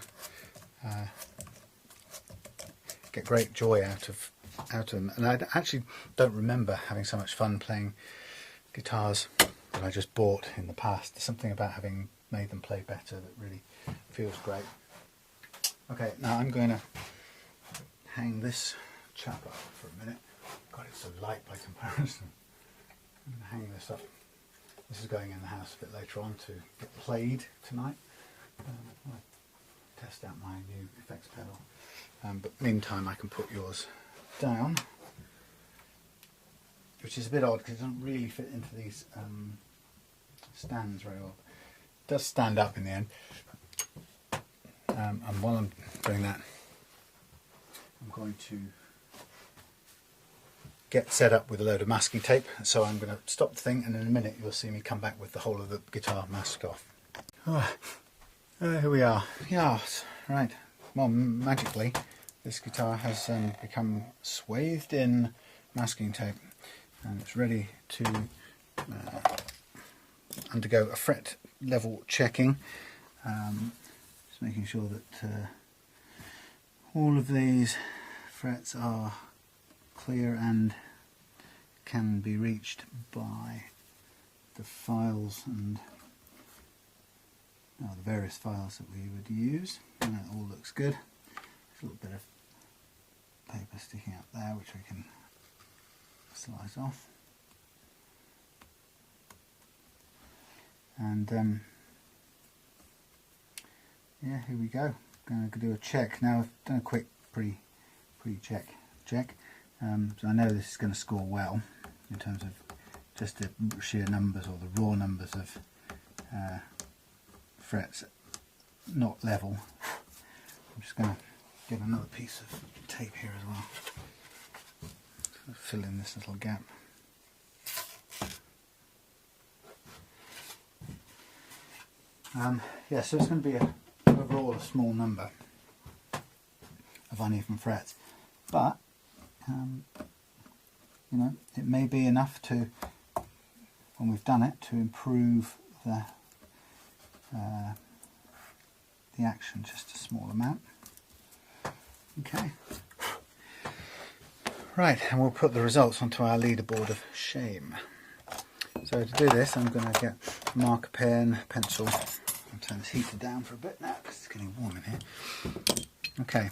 get great joy out of them, and I actually don't remember having so much fun playing guitars that I just bought in the past. There's something about having made them play better that really feels great. Okay, now I'm going to hang this chap up for a minute. God, it's so light by comparison. I'm going to hang this up. This is going in the house a bit later on to get played tonight. I'll test out my new effects pedal. But meantime, I can put yours down, which is a bit odd because it doesn't really fit into these stands very well. It does stand up in the end. And while I'm doing that, I'm going to get set up with a load of masking tape. So I'm going to stop the thing, and in a minute you'll see me come back with the whole of the guitar masked off. Here we are. Yeah, right. Well, magically, this guitar has become swathed in masking tape, and it's ready to undergo a fret level checking. Just making sure that all of these frets are clear and can be reached by the files and the various files that we would use, and that all looks good. There's a little bit of paper sticking out there which we can slice off, and yeah, here we go. going to do a check now. I've done a quick pre-check. So I know this is going to score well in terms of just the sheer numbers or the raw numbers of frets not level. I'm just going to get another piece of tape here as well. Fill in this little gap. Yeah, so it's going to be overall a small number of uneven frets, but you know, it may be enough to, when we've done it, to improve the action just a small amount. Okay. Right, and we'll put the results onto our leaderboard of shame. So to do this, I'm going to get a marker pen, pencil. I'll turn this heater down for a bit now because it's getting warm in here. Okay,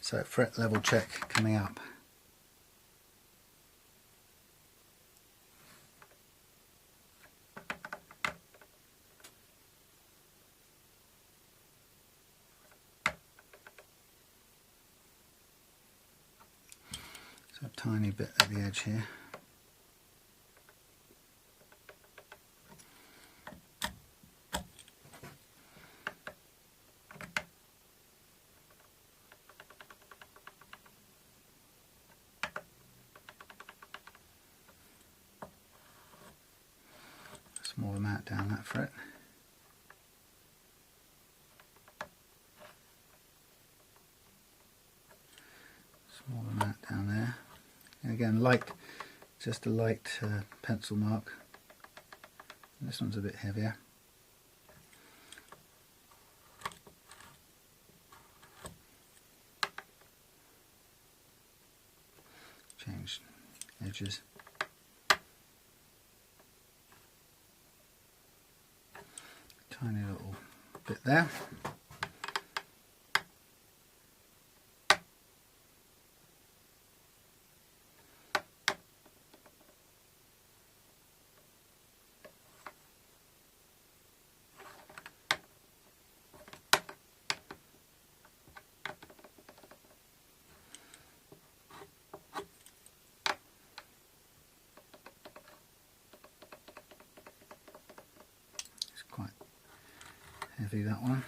so fret level check coming up. So a tiny bit at the edge here. Small amount down that fret. Small amount down there. And again, light, just a light pencil mark. This one's a bit heavier. Change edges. Tiny little bit there. It's quite heavy, that one.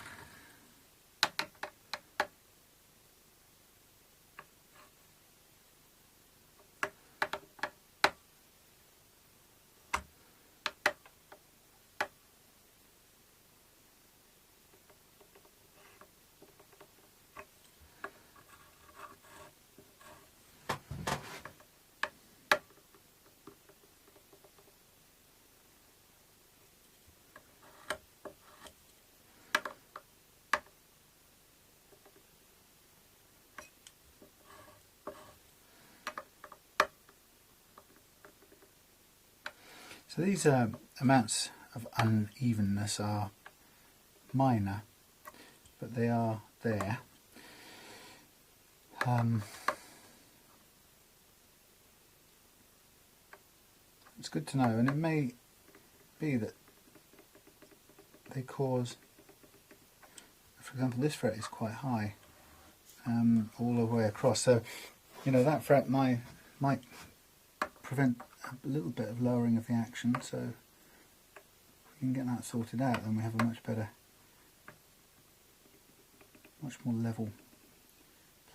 So these amounts of unevenness are minor, but they are there. It's good to know, and it may be that they cause, for example, this fret is quite high all the way across, so you know that fret might prevent a little bit of lowering of the action. So if we can get that sorted out, then we have a much better, much more level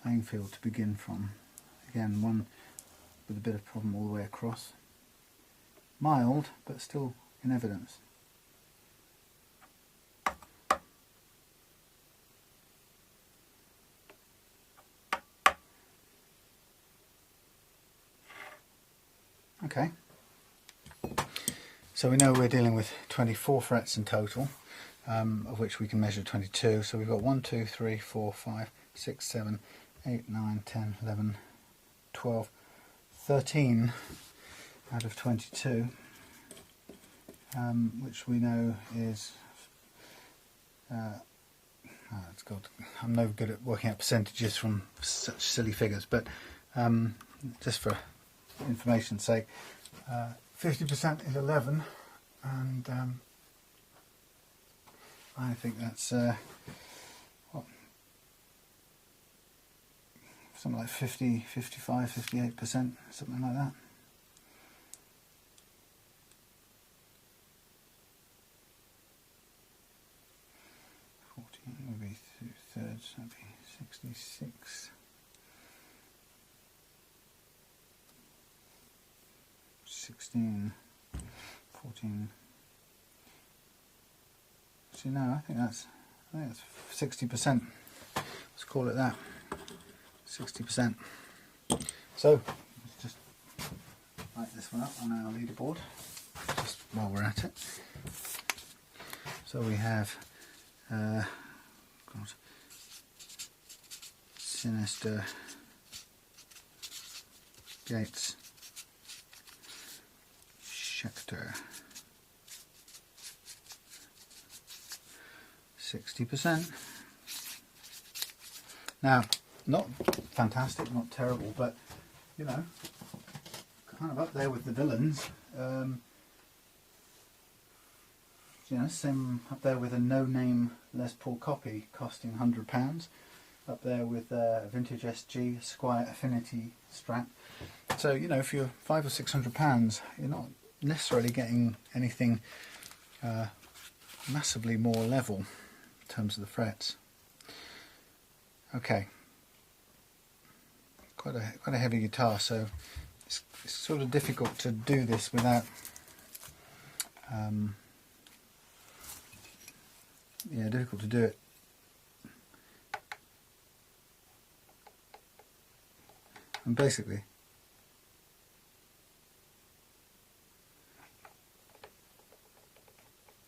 playing field to begin from. Again, one with a bit of problem all the way across. Mild, but still in evidence. Okay, so we know we're dealing with 24 frets in total, of which we can measure 22. So we've got 1, 2, 3, 4, 5, 6, 7, 8, 9, 10, 11, 12, 13 out of 22, which we know is, it's got, I'm no good at working out percentages from such silly figures, but just for information's sake, 50% is 11, and I think that's what, something like 50, 55, 58%, something like that. Would be 2/3, that'd be 66. 16, 14. See, no, I think that's 60%. Let's call it that. 60%. So let's just light this one up on our leaderboard just while we're at it. So we have Synyster Gates Schecter 60%. Now, not fantastic, not terrible, but you know, kind of up there with the villains. You know, same up there with a no-name Les Paul copy costing £100. Up there with a vintage SG Squire Affinity Strat. So you know, if you're £500 or £600, you're not necessarily getting anything massively more level in terms of the frets. Okay, quite a heavy guitar, so it's sort of difficult to do this without. Yeah, difficult to do it. And basically,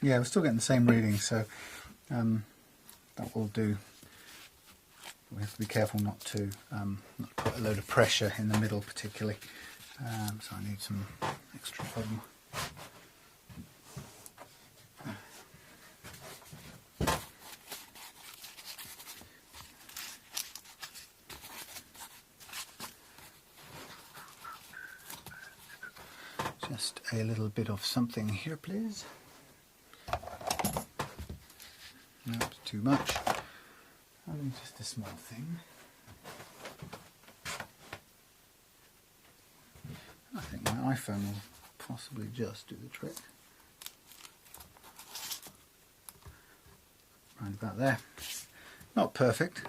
yeah, we're still getting the same reading, so that will do. We have to be careful not to not put a load of pressure in the middle particularly. So I need some extra foam. Just a little bit of something here, please. Not too much. Only just a small thing. I think my iPhone will possibly just do the trick. Right about there. Not perfect,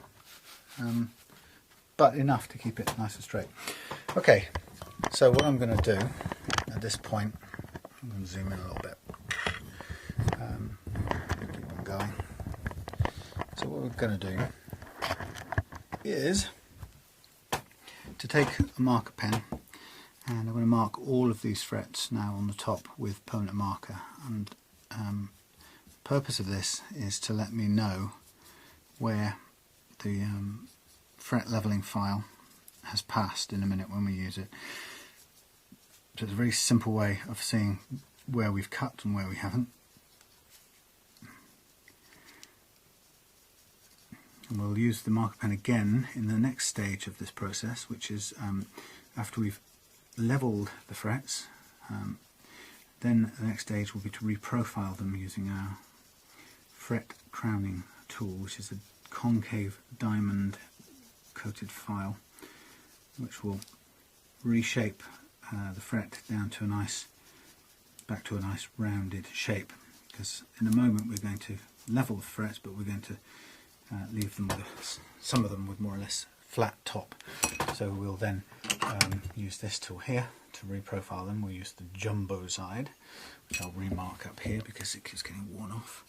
but enough to keep it nice and straight. Okay, so what I'm going to do at this point, I'm going to zoom in a little bit. Keep on going. So what we're going to do is to take a marker pen, and I'm going to mark all of these frets now on the top with permanent marker, and the purpose of this is to let me know where the fret leveling file has passed in a minute when we use it. So it's a very simple way of seeing where we've cut and where we haven't. And we'll use the marker pen again in the next stage of this process, which is after we've leveled the frets. Then the next stage will be to reprofile them using our fret crowning tool, which is a concave diamond coated file, which will reshape the fret down to back to a nice rounded shape. Because in a moment we're going to level the frets, but we're going to leave them with some of them with more or less flat top. So we'll then use this tool here to reprofile them. We'll use the jumbo side, which I'll remark up here because it keeps getting worn off.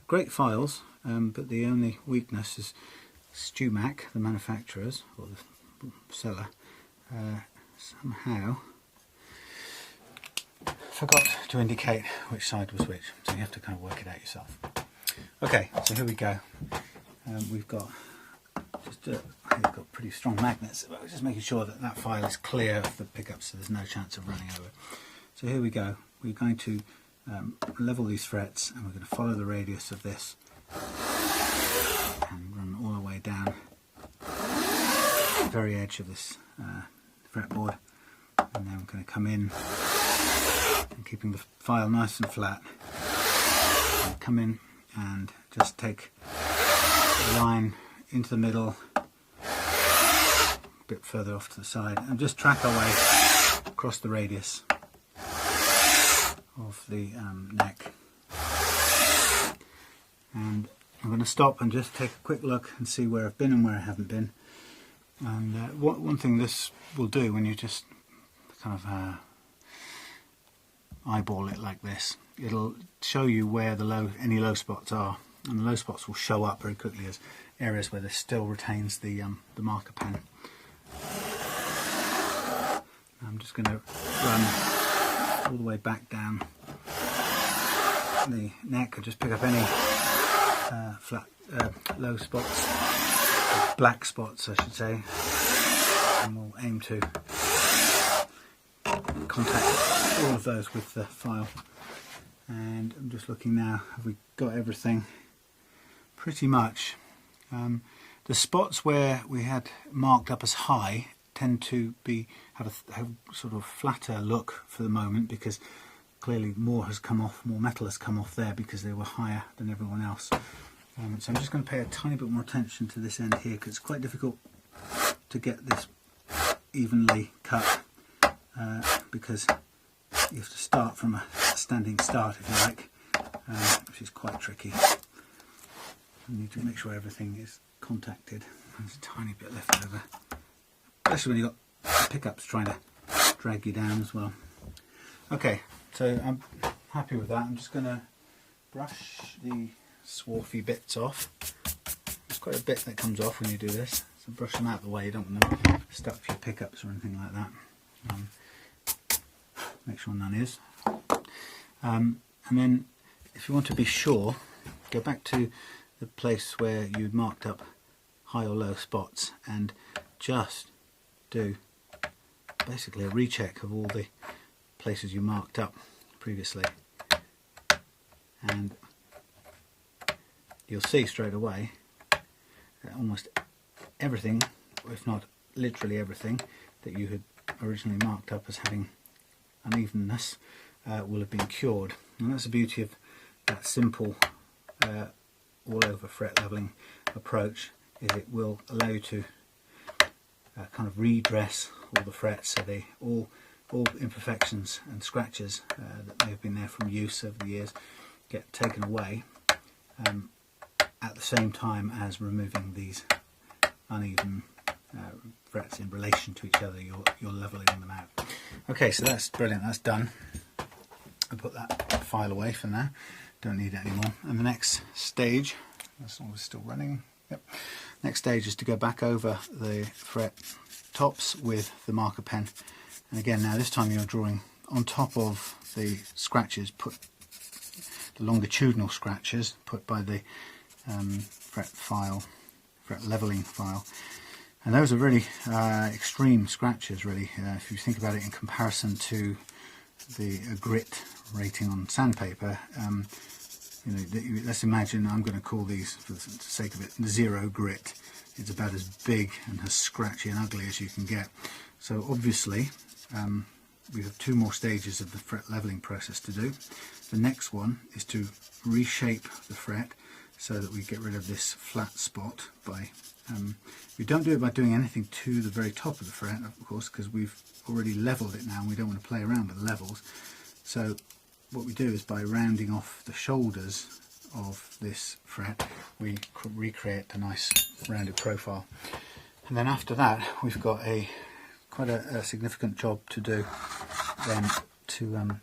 Great files, but the only weakness is StewMac, the manufacturers or the seller, somehow forgot to indicate which side was which, so you have to kind of work it out yourself. Okay, so here we go. We've got pretty strong magnets, but we're just making sure that that file is clear of the pickups, so there's no chance of running over. So here we go. We're going to level these frets, and we're going to follow the radius of this and run all the way down the very edge of this fretboard, and then we're going to come in and keeping the file nice and flat, and come in and just take a line into the middle a bit further off to the side, and just track our way across the radius of the neck. And I'm going to stop and just take a quick look and see where I've been and where I haven't been. And one thing this will do when you just kind of eyeball it like this, it'll show you where the any low spots are, and the low spots will show up very quickly as areas where this still retains the marker pen. I'm just going to run all the way back down the neck and just pick up any flat low spots, black spots I should say, and we'll aim to contact all of those with the file. And I'm just looking now, have we got everything? Pretty much. The spots where we had marked up as high tend to have a sort of flatter look for the moment, because clearly more has come off, more metal has come off there because they were higher than everyone else. So I'm just going to pay a tiny bit more attention to this end here, because it's quite difficult to get this evenly cut, because you have to start from a standing start, if you like, which is quite tricky. You need to make sure everything is contacted. There's a tiny bit left over, especially when you've got pickups trying to drag you down as well. Okay, so I'm happy with that. I'm just going to brush the swarthy bits off. There's quite a bit that comes off when you do this, so brush them out of the way. You don't want them stuck to your pickups or anything like that. Make sure none is. And then if you want to be sure, go back to the place where you marked up high or low spots and just do basically a recheck of all the places you marked up previously, and you'll see straight away that almost everything, if not literally everything, that you had originally marked up as having unevenness will have been cured. And that's the beauty of that simple all over fret leveling approach, is it will allow you to kind of redress all the frets, so they all imperfections and scratches that may have been there from use over the years get taken away, at the same time as removing these uneven frets in relation to each other. You're leveling them out. Okay, so that's brilliant, that's done. I'll put that file away for now, don't need it anymore. And the next stage, as long as it's still running, yep. Next stage is to go back over the fret tops with the marker pen. And again, now this time you're drawing on top of the scratches, put the longitudinal scratches put by the fret leveling file. And those are really extreme scratches, really, if you think about it in comparison to the grit rating on sandpaper. You know, let's imagine, I'm going to call these, for the sake of it, 0 grit. It's about as big and as scratchy and ugly as you can get. So obviously we have 2 more stages of the fret leveling process to do. The next one is to reshape the fret so that we get rid of this flat spot by, we don't do it by doing anything to the very top of the fret, of course, because we've already leveled it now and we don't want to play around with the levels. So what we do is, by rounding off the shoulders of this fret, we recreate a nice rounded profile. And then after that we've got quite a significant job to do then to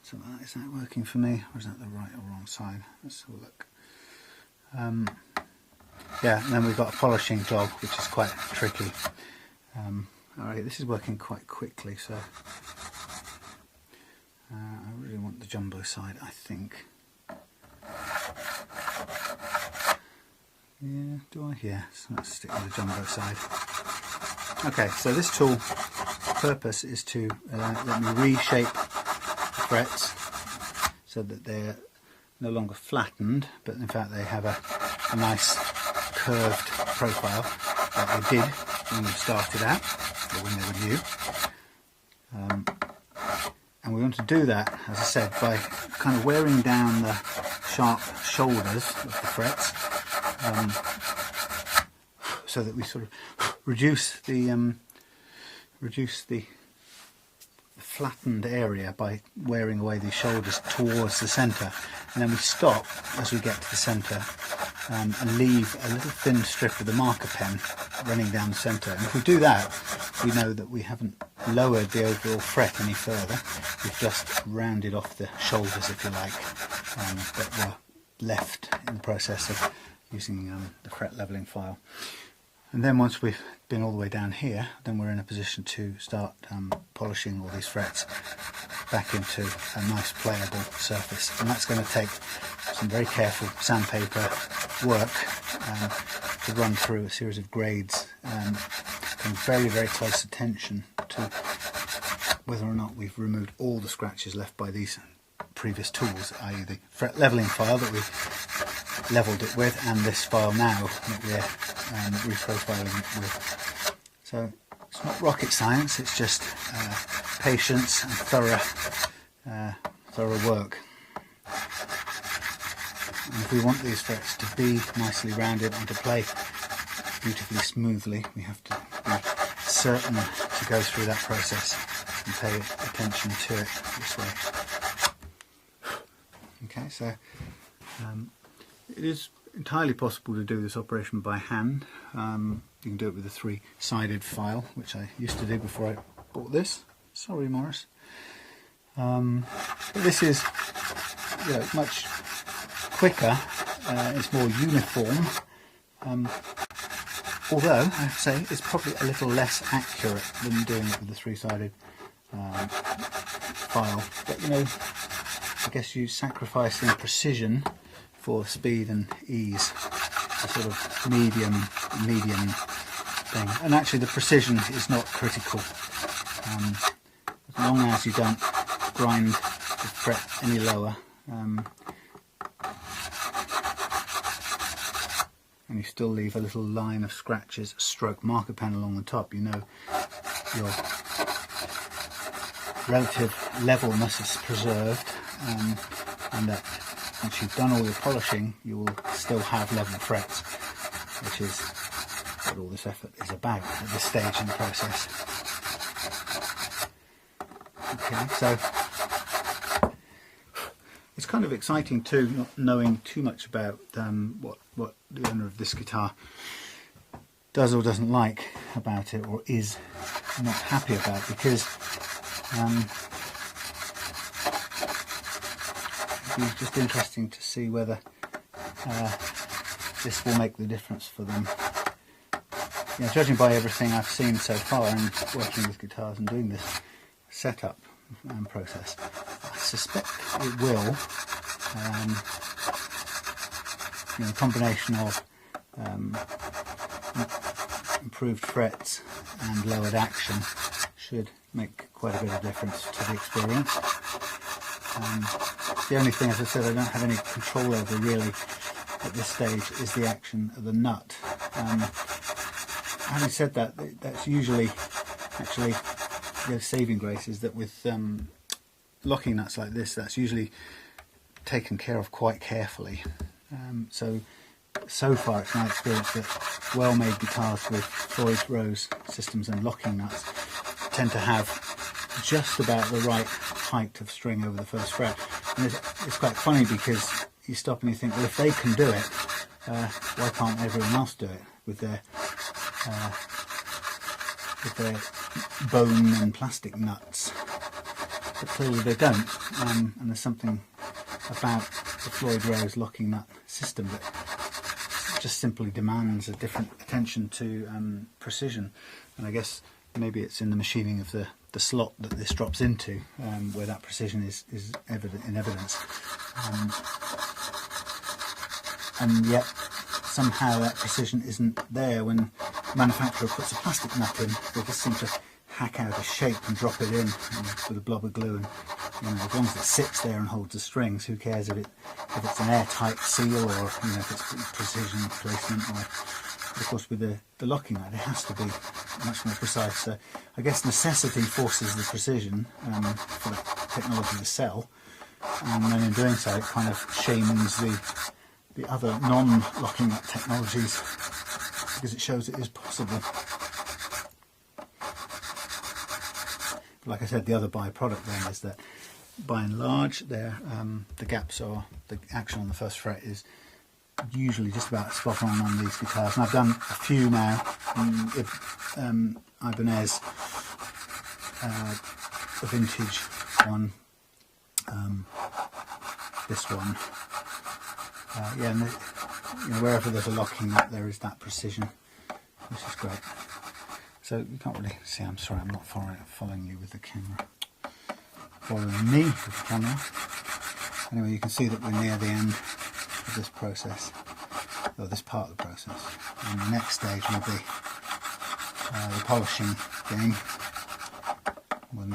so is that working for me, or is that the right or wrong side? Let's have a look. Yeah, and then we've got a polishing job, which is quite tricky. Alright, this is working quite quickly, so I really want the jumbo side, I think. Yeah, do I? Yeah, so let's stick with the jumbo side. Okay, so this tool purpose is to let me reshape the frets so that they're no longer flattened, but in fact they have a nice curved profile like they did when you started out, or when they were new. And we want to do that, as I said, by kind of wearing down the sharp shoulders of the frets, so that we sort of reduce the flattened area by wearing away these shoulders towards the centre, and then we stop as we get to the centre and leave a little thin strip of the marker pen running down the centre. And if we do that, we know that we haven't lowered the overall fret any further. We've just rounded off the shoulders, if you like, that were left in the process of using the fret levelling file. And then once we've been all the way down here, then we're in a position to start polishing all these frets back into a nice playable surface. And that's going to take some very careful sandpaper work to run through a series of grades, and very, very close attention to whether or not we've removed all the scratches left by these previous tools, i.e. the fret levelling file that we levelled it with, and this file now that we're reprofiling it with. So it's not rocket science, it's just patience and thorough work. And if we want these frets to be nicely rounded and to play beautifully smoothly, we have to be certain to go through that process and pay attention to it this way. Okay, so it is entirely possible to do this operation by hand. You can do it with a three-sided file, which I used to do before I bought this. Sorry, Morris. But this is, you know, much quicker. It's more uniform. Although I have to say it's probably a little less accurate than doing it with the three-sided file. But you know, I guess you sacrifice in precision for speed and ease, a sort of medium thing. And actually the precision is not critical. As long as you don't grind the fret any lower, and you still leave a little line of scratches, stroke marker pen along the top, you know your relative levelness is preserved, and that once you've done all your polishing, you will still have level frets, which is what all this effort is about at this stage in the process. Okay, so it's kind of exciting too, not knowing too much about what the owner of this guitar does or doesn't like about it, or is not happy about, because it's just interesting to see whether this will make the difference for them. You know, judging by everything I've seen so far and working with guitars and doing this setup process, I suspect it will. You know, a combination of improved frets and lowered action should make quite a bit of difference to the experience. The only thing, as I said, I don't have any control over really at this stage is the action of the nut. Having said that, that's usually actually the saving grace is that with locking nuts like this, that's usually taken care of quite carefully. So far it's my experience that well-made guitars with Floyd Rose systems and locking nuts tend to have just about the right height of string over the first fret. And it's quite funny because you stop and you think, well, if they can do it, why can't everyone else do it with their bone and plastic nuts? But clearly they don't, and there's something about the Floyd Rose locking nut system that just simply demands a different attention to precision. And I guess maybe it's in the machining of the slot that this drops into, where that precision is evident in evidence. And yet somehow that precision isn't there when the manufacturer puts a plastic nut in. They just seem to hack out a shape and drop it in with a blob of glue, and you know, as long as it sits there and holds the strings, who cares if it's an airtight seal, or you know, if it's precision placement, or of course with the locking nut it has to be much more precise. So I guess necessity forces the precision for the technology to sell, and then in doing so it kind of shames the other non-locking nut technologies because it shows it is possible. Like I said, the other byproduct then is that by and large the gaps, or the action on the first fret, is usually just about spot on these guitars. And I've done a few now. Ibanez, the vintage one, this one, yeah, and wherever there's a locking nut there is that precision, which is great. So you can't really see, I'm sorry, I'm not following you with the camera, following me with the camera. Anyway, you can see that we're near the end of this process, or this part of the process, and the next stage will be the polishing game. We'll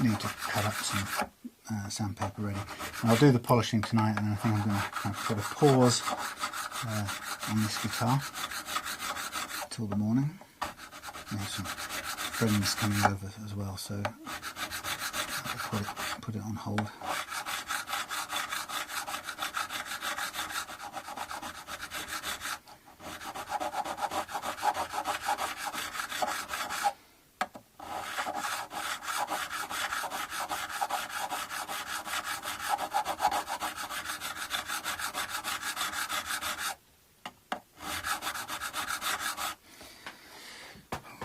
need to cut up some sandpaper ready, and I'll do the polishing tonight, and I think I'm going to kind of put a pause on this guitar till the morning. There's some friends coming over as well, so I'll put it on hold.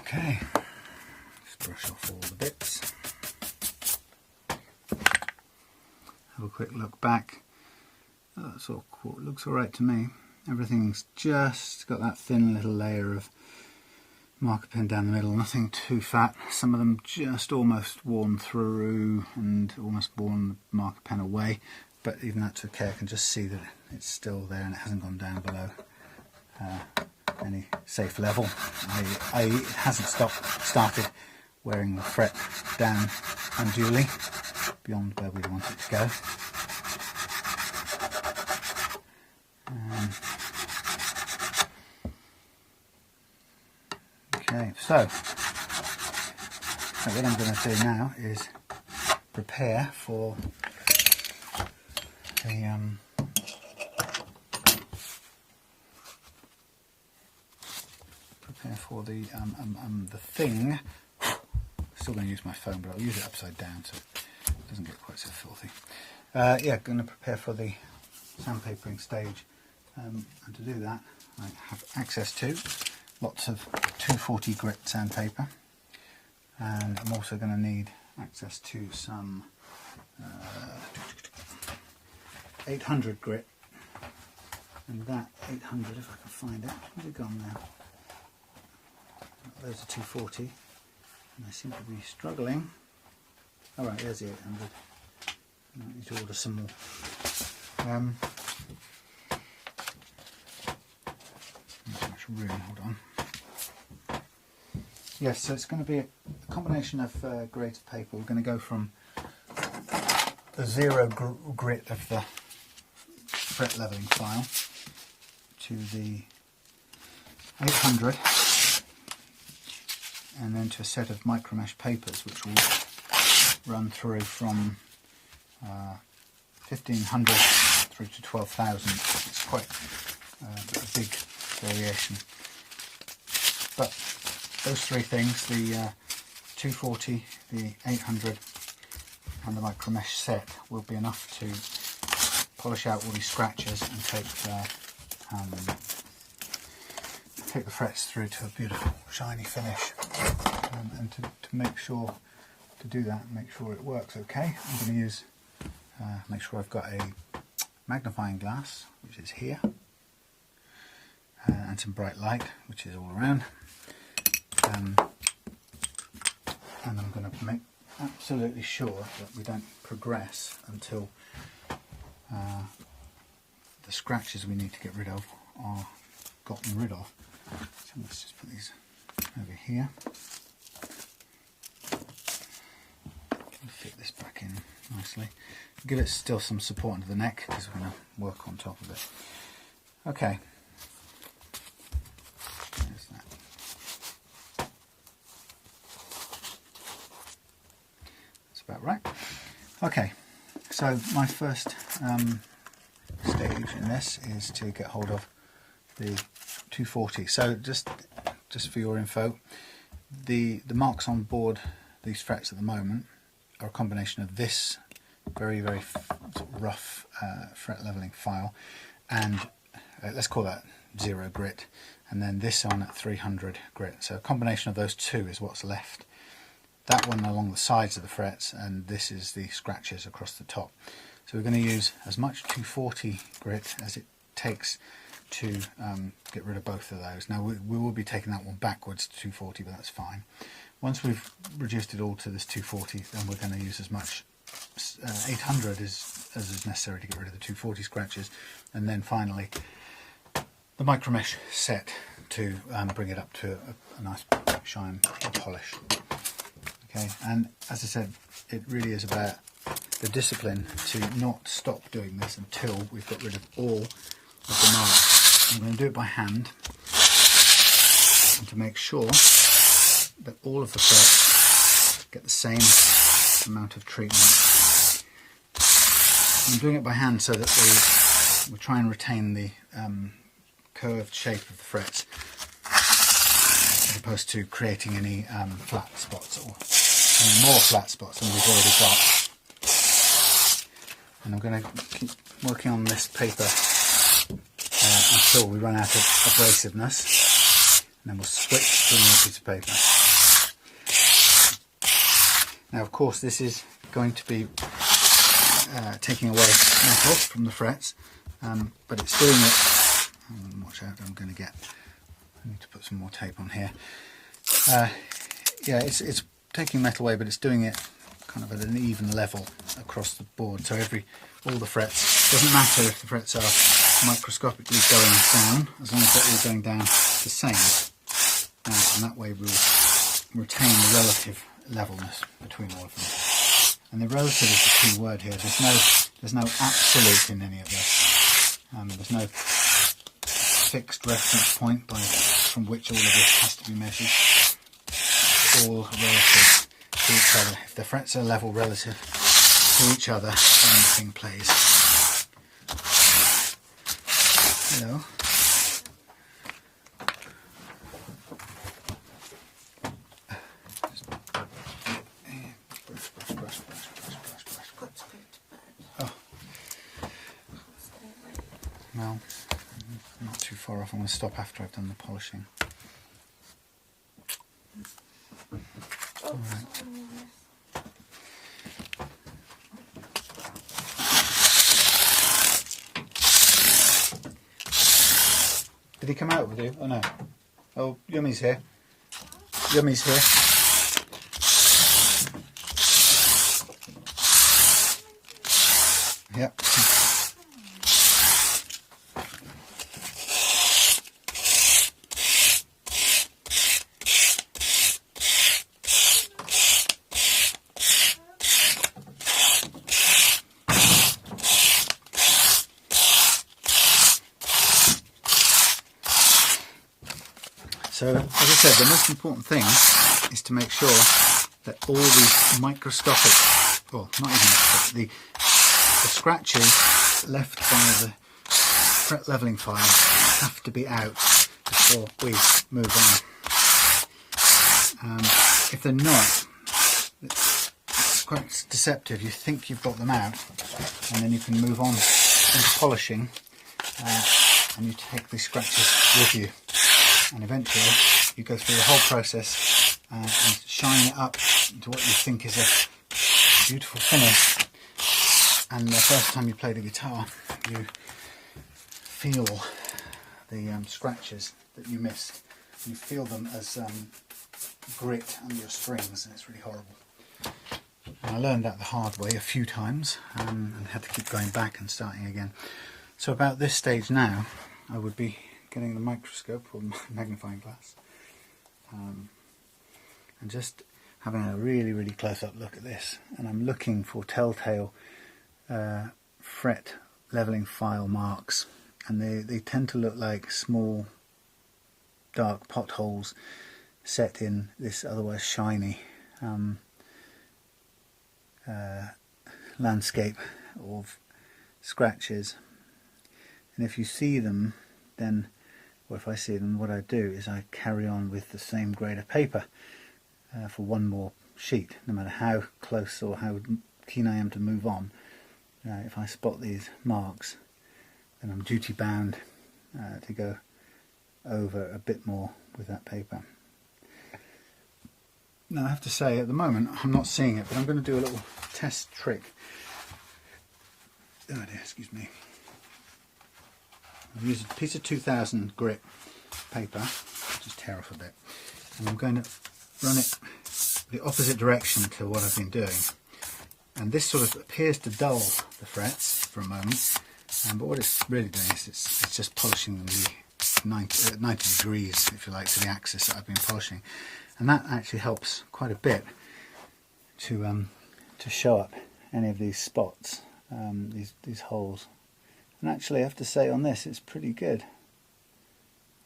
Okay, just brush off all the bits. Have a quick look back. Oh, that's all cool. It looks alright to me. Everything's just got that thin little layer of marker pen down the middle, nothing too fat. Some of them just almost worn through and almost worn the marker pen away, but even that's okay. I can just see that it's still there and it hasn't gone down below any safe level. It hasn't started wearing the fret down unduly beyond where we want it to go. Okay, so what I'm going to do now is prepare for the thing. Still going to use my phone, but I'll use it upside down so it doesn't get quite so filthy. Yeah, going to prepare for the sandpapering stage, and to do that I have access to lots of 240 grit sandpaper, and I'm also going to need access to some 800 grit, and that 800, if I can find it, where's it gone now? Those are 240, and I seem to be struggling. Alright, there's the 800. I need to order some more. Not so much room, hold on. Yes, so it's going to be a combination of grades of paper. We're going to go from the zero grit of the fret leveling file to the 800, and then to a set of micromesh papers which will run through from 1500 through to 12,000. It's quite a big variation. But those three things, the 240, the 800 and the micromesh set, will be enough to polish out all these scratches and take the frets through to a beautiful shiny finish. And to make sure to do that, make sure it works okay, I'm going to use make sure I've got a magnifying glass, which is here, and some bright light, which is all around, and I'm going to make absolutely sure that we don't progress until the scratches we need to get rid of are gotten rid of. So let's just put these over here. Fit this back in nicely. Give it still some support under the neck because we're going to work on top of it. Okay. There's that. That's about right. Okay. So my first stage in this is to get hold of the 240. So just for your info, the marks on board these frets at the moment are a combination of this very rough fret leveling file and let's call that 0 grit, and then this on at 300 grit. So a combination of those two is what's left. That one along the sides of the frets, and this is the scratches across the top. So we're going to use as much 240 grit as it takes to get rid of both of those. Now we will be taking that one backwards to 240, but that's fine. Once we've reduced it all to this 240, then we're going to use as much 800 as is necessary to get rid of the 240 scratches, and then finally the micro mesh set to bring it up to a nice shine and polish. Okay, and as I said, it really is about the discipline to not stop doing this until we've got rid of all of the marks. I'm going to do it by hand, and to make sure that all of the frets get the same amount of treatment. I'm doing it by hand so that we try and retain the curved shape of the frets, as opposed to creating any flat spots or any more flat spots than we've already got. And I'm going to keep working on this paper until we run out of abrasiveness, and then we'll switch to a new piece of paper. Now of course this is going to be taking away metal from the frets, but it's doing it, watch out, I need to put some more tape on here. Yeah, it's taking metal away, but it's doing it kind of at an even level across the board. So all the frets, doesn't matter if the frets are microscopically going down, as long as they're all going down the same. And that way we'll retain the relative levelness between all of them. And the relative is the key word here. There's no absolute in any of this. There's no fixed reference point from which all of this has to be measured. It's all relative to each other. If the frets are level relative to each other, then the thing plays. Hello. Oh. Well, not too far off. I'm going to stop after I've done the polishing. Alright. Did he come out with you? Oh no. Oh, Yummy's here. Yummy's here. Yep. So, as I said, the most important thing is to make sure that all these microscopic, well, not even microscopic, the scratches left by the fret leveling file have to be out before we move on. If they're not, it's quite deceptive. You think you've got them out, and then you can move on into polishing, and you take these scratches with you. And eventually you go through the whole process and shine it up into what you think is a beautiful finish, and the first time you play the guitar you feel the scratches that you missed. You feel them as grit under your strings, and it's really horrible. And I learned that the hard way a few times and had to keep going back and starting again. So about this stage now I would be getting the microscope or magnifying glass and just having a really close-up look at this, and I'm looking for telltale fret leveling file marks, and they tend to look like small dark potholes set in this otherwise shiny landscape of scratches. And if you see them, then or if I see it, then what I do is I carry on with the same grade of paper for one more sheet, no matter how close or how keen I am to move on. If I spot these marks, then I'm duty bound to go over a bit more with that paper. Now I have to say, at the moment I'm not seeing it, but I'm going to do a little test trick. Oh dear, excuse me. I've used a piece of 2000 grit paper, just tear off a bit, and I'm going to run it the opposite direction to what I've been doing. And this sort of appears to dull the frets for a moment, but what it's really doing is it's just polishing them the 90 degrees, if you like, to the axis that I've been polishing. And that actually helps quite a bit to show up any of these spots, these holes. And actually I have to say on this it's pretty good.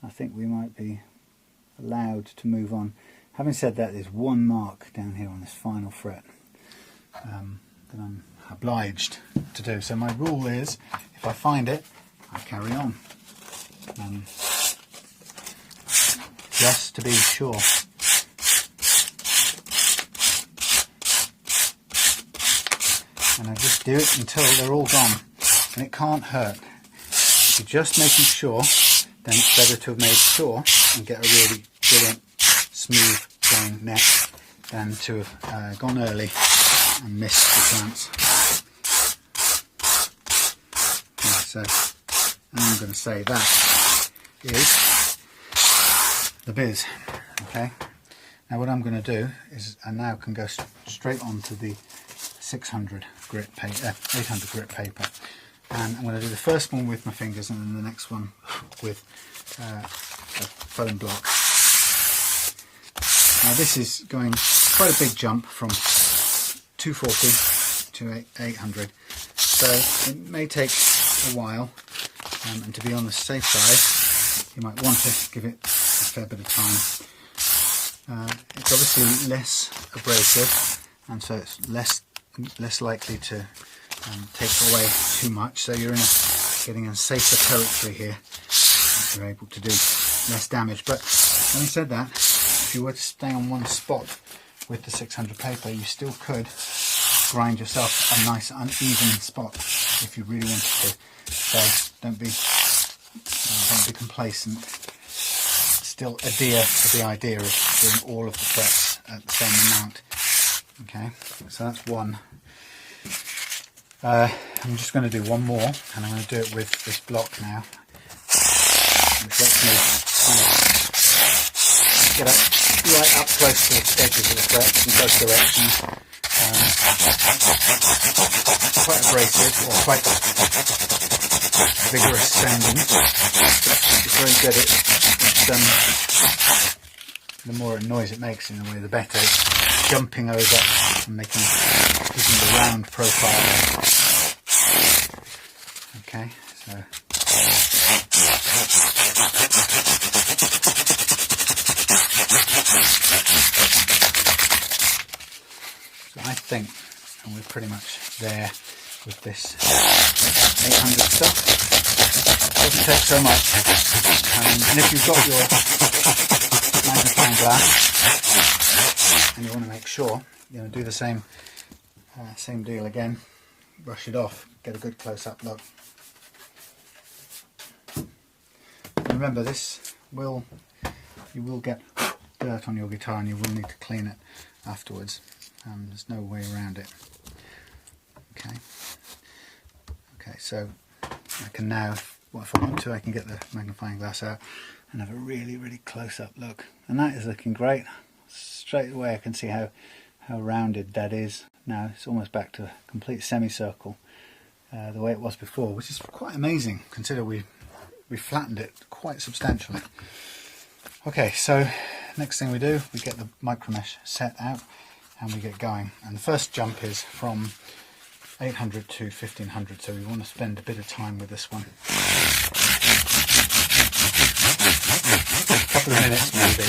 I think we might be allowed to move on. Having said that, there's one mark down here on this final fret that I'm obliged to do. So my rule is, if I find it, I carry on. Just to be sure. And I just do it until they're all gone. And it can't hurt. If you're just making sure, then it's better to have made sure and get a really brilliant, smooth, plain neck than to have gone early and missed the chance. Okay, so I'm going to say that is the biz. Okay. Now what I'm going to do is I now can go straight on to the 600 grit paper, 800 grit paper, and I'm going to do the first one with my fingers and then the next one with a foam block. Now this is going quite a big jump from 240 to 800, so it may take a while, and to be on the safe side you might want to give it a fair bit of time. It's obviously less abrasive, and so it's less likely to take away too much, so you're getting in safer territory here. You're able to do less damage. But having said that, if you were to stay on one spot with the 600 paper, you still could grind yourself a nice uneven spot if you really wanted to. So don't be complacent. Still adhere to the idea of doing all of the frets at the same amount. Okay, so that's one. I'm just going to do one more, and I'm going to do it with this block now, which lets me kind of get up right up close to the edges of the frets in both directions. Quite abrasive, or quite vigorous sounding. It's very good at the more noise it makes, in a way, the better. It's jumping over and giving the round profile. Okay, so I think, and we're pretty much there with this 800 stuff. It doesn't take so much, and if you've got your magnifying glass and you want to make sure, do the same deal again. Brush it off, get a good close-up look. Remember, you will get dirt on your guitar, and you will need to clean it afterwards. There's no way around it. Okay, so I can now, if I want to, I can get the magnifying glass out and have a really, really close-up look. And that is looking great. Straight away I can see how rounded that is. Now it's almost back to a complete semicircle, the way it was before, which is quite amazing, consider we flattened it quite substantially. Okay, so next thing we do, we get the micromesh set out and we get going. And the first jump is from 800 to 1500, so we want to spend a bit of time with this one. A couple of minutes maybe.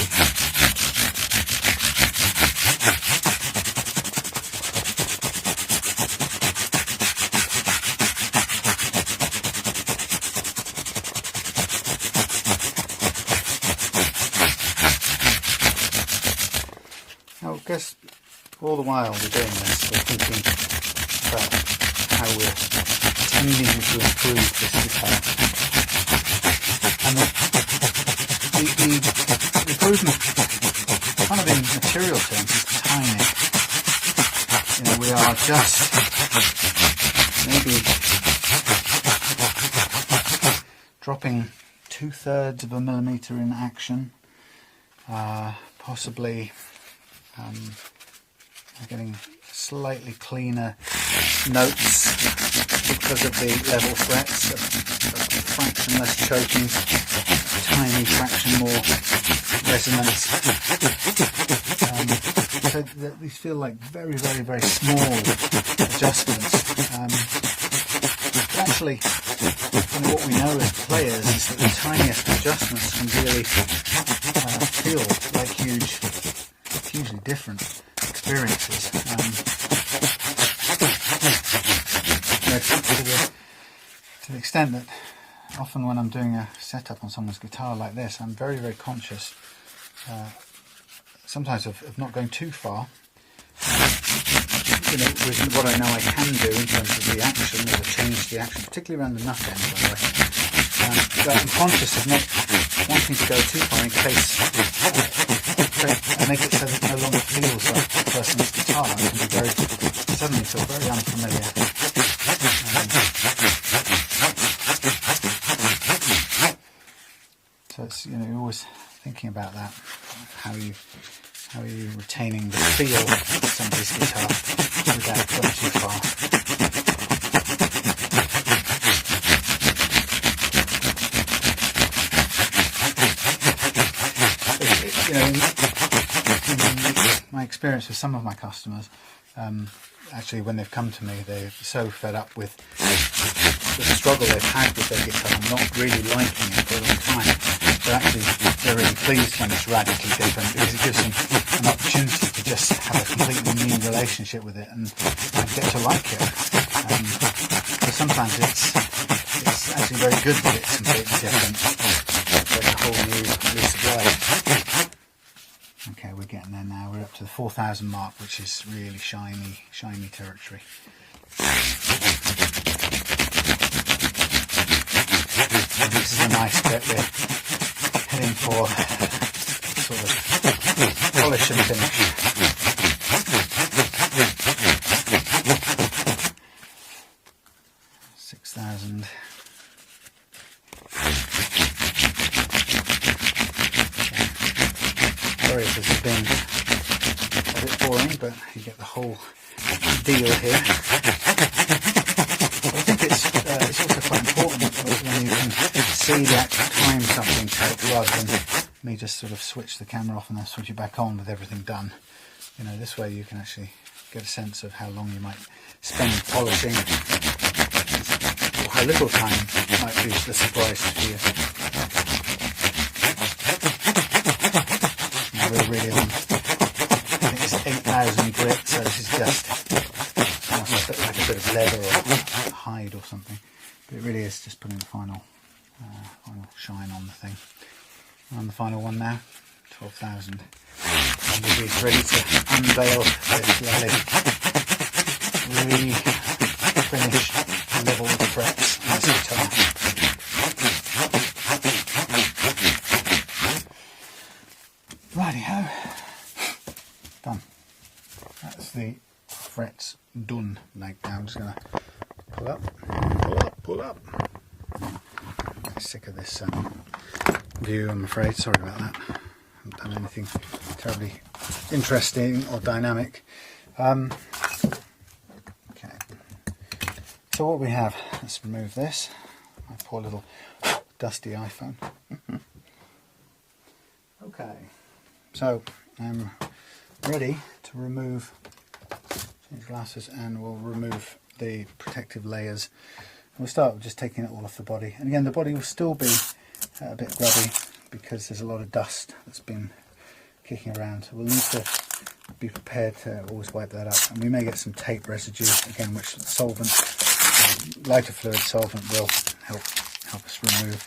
I guess all the while we're doing this, we're thinking about how we're tending to improve this guitar. And the improvement, kind of in material terms, is tiny. You know, we are just maybe dropping 2/3 of a millimetre in action, possibly getting slightly cleaner notes because of the level frets, a fraction less choking, a tiny fraction more resonance. So these feel like very, very, very small adjustments. But actually, what we know as players is that the tiniest adjustments can really feel like hugely different experiences. To the extent that often when I'm doing a setup on someone's guitar like this, I'm very, very conscious sometimes of not going too far. You know, with what I know I can do in terms of the action, or change the action, particularly around the nut end, by the way. But I'm conscious of not wanting to go too far in case I make it so that it no longer feels like the person's guitar. It can be suddenly feel very unfamiliar. So it's, you know, you're always thinking about that, how are you retaining the feel of somebody's guitar without going too far. You know, in my experience with some of my customers, actually when they've come to me, they're so fed up with the struggle they've had with their guitar, not really liking it for a long time. But actually they're really pleased when it's radically different, because it gives them an opportunity to just have a completely new relationship with it and get to like it. But sometimes it's actually very good that it's completely different. It's like a whole new lease of life. Okay, we're getting there now. We're up to the 4,000 mark, which is really shiny territory. And this is a nice bit. We're heading for sort of polish and finish. Sorry if this has been a bit boring, but you get the whole deal here. I think it's also quite important when you can see the actual time something takes, rather than me just sort of switch the camera off and then switch it back on with everything done. You know, this way you can actually get a sense of how long you might spend polishing, or how little time might be the surprise to you. We're really on, I think it's 8,000 grit, so this is just almost like a bit of leather or hide or something. But it really is just putting the final shine on the thing. We're on the final one now, 12,000. And we'll be ready to unveil this lovely re-finished level of frets on this guitar. Righty-ho, done. That's the frets done. Like now I'm just going to pull up. I'm sick of this view, I'm afraid. Sorry about that. I haven't done anything terribly interesting or dynamic. Okay. So what we have, let's remove this. My poor little dusty iPhone. Okay. So I'm ready to change glasses, and we'll remove the protective layers. We'll start with just taking it all off the body. And again, the body will still be a bit grubby because there's a lot of dust that's been kicking around. So we'll need to be prepared to always wipe that up. And we may get some tape residue, again, which solvent, lighter fluid solvent will help us remove.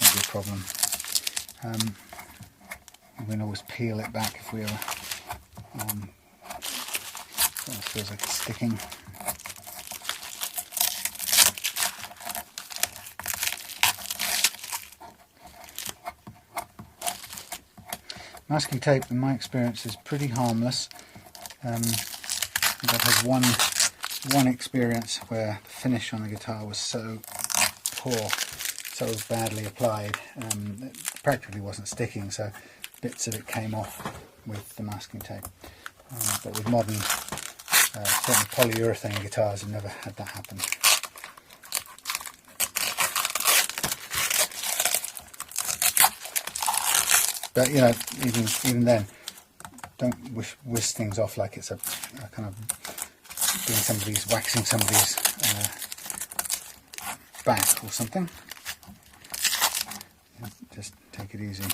Won't be a problem. We can always peel it back if we ever That feels like it's sticking. Masking tape, in my experience, is pretty harmless. I've had one experience where the finish on the guitar was so poor, so badly applied, it practically wasn't sticking, so bits of it came off with the masking tape. But with modern, certainly polyurethane guitars, I've never had that happen. But you know, even then, don't whisk things off like it's a kind of waxing somebody's back or something. Just take it easy.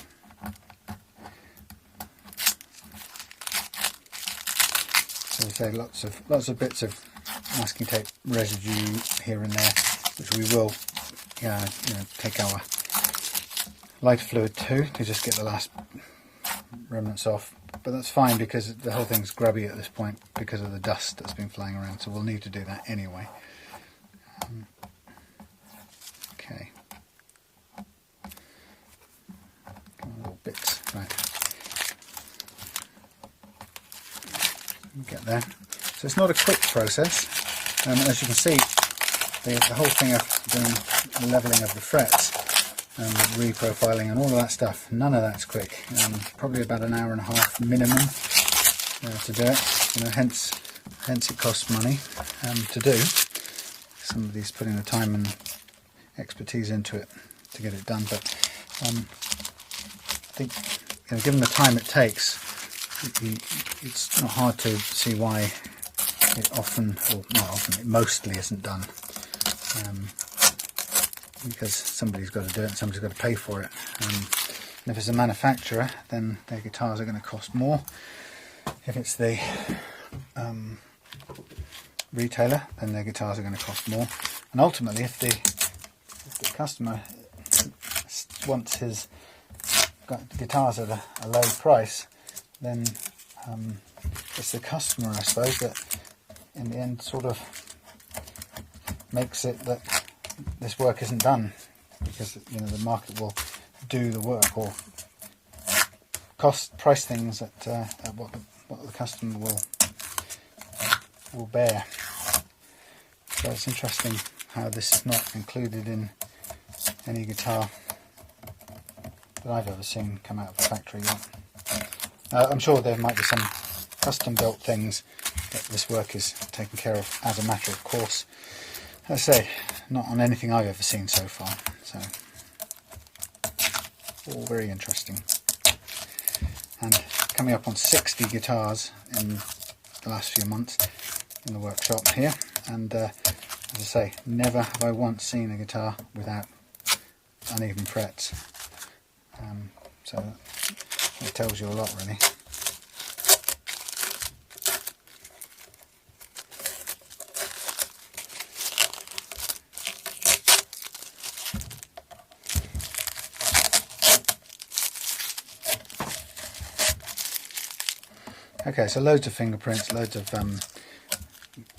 So I say, lots of bits of masking tape residue here and there, which we will, take our lighter fluid to just get the last remnants off. But that's fine because the whole thing's grubby at this point because of the dust that's been flying around, so we'll need to do that anyway. Okay. Little bits, right. Get there. So it's not a quick process. As you can see, the whole thing of doing the levelling of the frets and the reprofiling and all of that stuff, none of that's quick. Probably about an hour and a half minimum to do it. Hence it costs money to do. Somebody's putting the time and expertise into it to get it done. But I think, given the time it takes, it's not hard to see why it it mostly isn't done. Because somebody's got to do it and somebody's got to pay for it. And if it's a manufacturer, then their guitars are going to cost more. If it's the retailer, then their guitars are going to cost more. And ultimately, if the customer wants his guitars at a low price, then it's the customer, I suppose, that in the end sort of makes it that this work isn't done, because the market will do the work or price things at what the customer will bear. So it's interesting how this is not included in any guitar that I've ever seen come out of the factory yet. I'm sure there might be some custom built things that this work is taken care of as a matter of course. As I say, not on anything I've ever seen so far, so all very interesting. And coming up on 60 guitars in the last few months in the workshop here, and as I say, never have I once seen a guitar without uneven frets. So it tells you a lot, really. Okay, so loads of fingerprints, loads of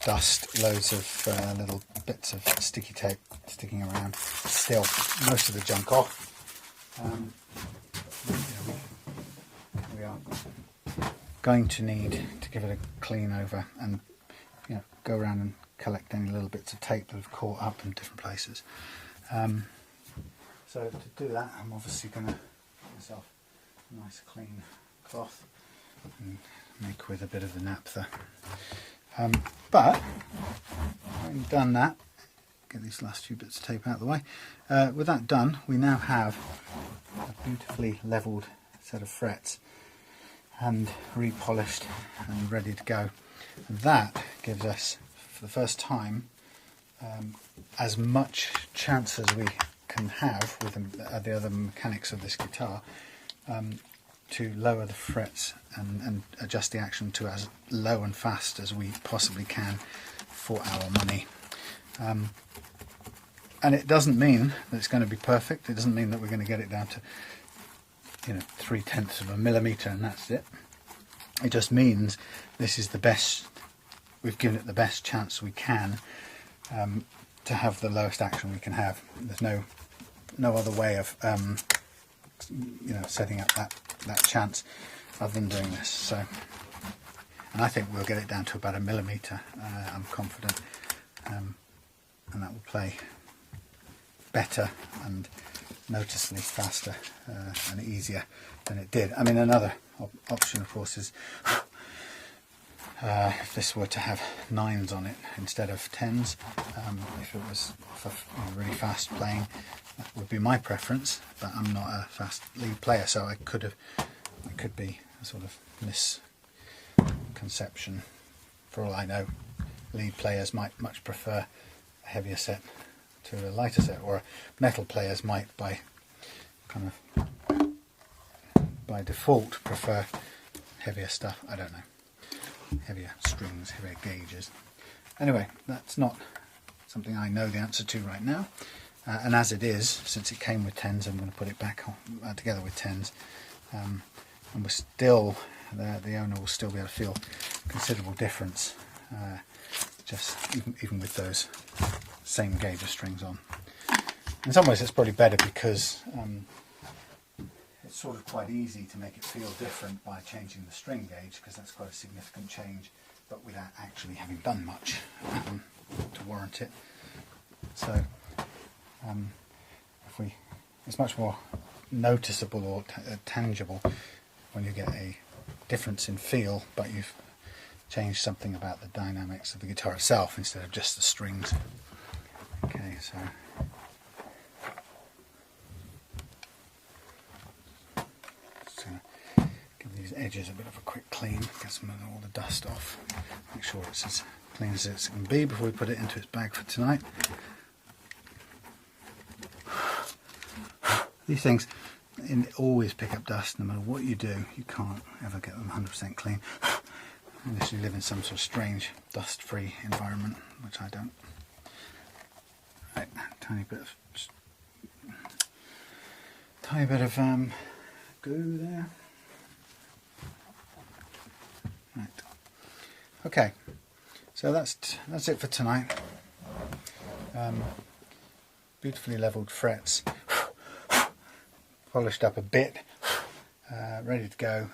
dust, loads of little bits of sticky tape sticking around. Still, most of the junk off. We are going to need to give it a clean over and go around and collect any little bits of tape that have caught up in different places. So to do that, I'm obviously going to get myself a nice clean cloth and make with a bit of the naphtha. But having done that, get these last few bits of tape out of the way. With that done, we now have a beautifully levelled set of frets and repolished and ready to go. And that gives us, for the first time, as much chance as we can have with the other mechanics of this guitar to lower the frets and adjust the action to as low and fast as we possibly can for our money. And it doesn't mean that it's going to be perfect. It doesn't mean that we're going to get it down to 0.3 of a millimetre and that's it. It just means this is the best, we've given it the best chance we can to have the lowest action we can have. There's no other way of setting up that chance other than doing this. So, and I think we'll get it down to about 1 millimetre. I'm confident, and that will play better and noticeably faster and easier than it did. I mean, another option, of course, is if this were to have 9s on it instead of 10s. If it was for really fast playing, that would be my preference. But I'm not a fast lead player, so it could be a sort of misconception. For all I know, lead players might much prefer a heavier set to a lighter set, or metal players might by default prefer heavier stuff. I don't know, heavier strings, heavier gauges. Anyway, that's not something I know the answer to right now, and as it is, since it came with 10s, I'm going to put it back on, together with 10s, and we're still, the owner will still be able to feel considerable difference, just even with those same gauge of strings on. In some ways it's probably better, because it's sort of quite easy to make it feel different by changing the string gauge, because that's quite a significant change, but without actually having done much to warrant it. So it's much more noticeable or tangible when you get a difference in feel, but you've changed something about the dynamics of the guitar itself instead of just the strings. Okay, so just going to give these edges a bit of a quick clean, get some of all the dust off, make sure it's as clean as it can be before we put it into its bag for tonight. These things always pick up dust. No matter what you do, you can't ever get them 100% clean unless you live in some sort of strange dust-free environment, which I don't. Right, tiny bit of glue there. Right. Okay, so that's it for tonight. Beautifully levelled frets, polished up a bit, ready to go.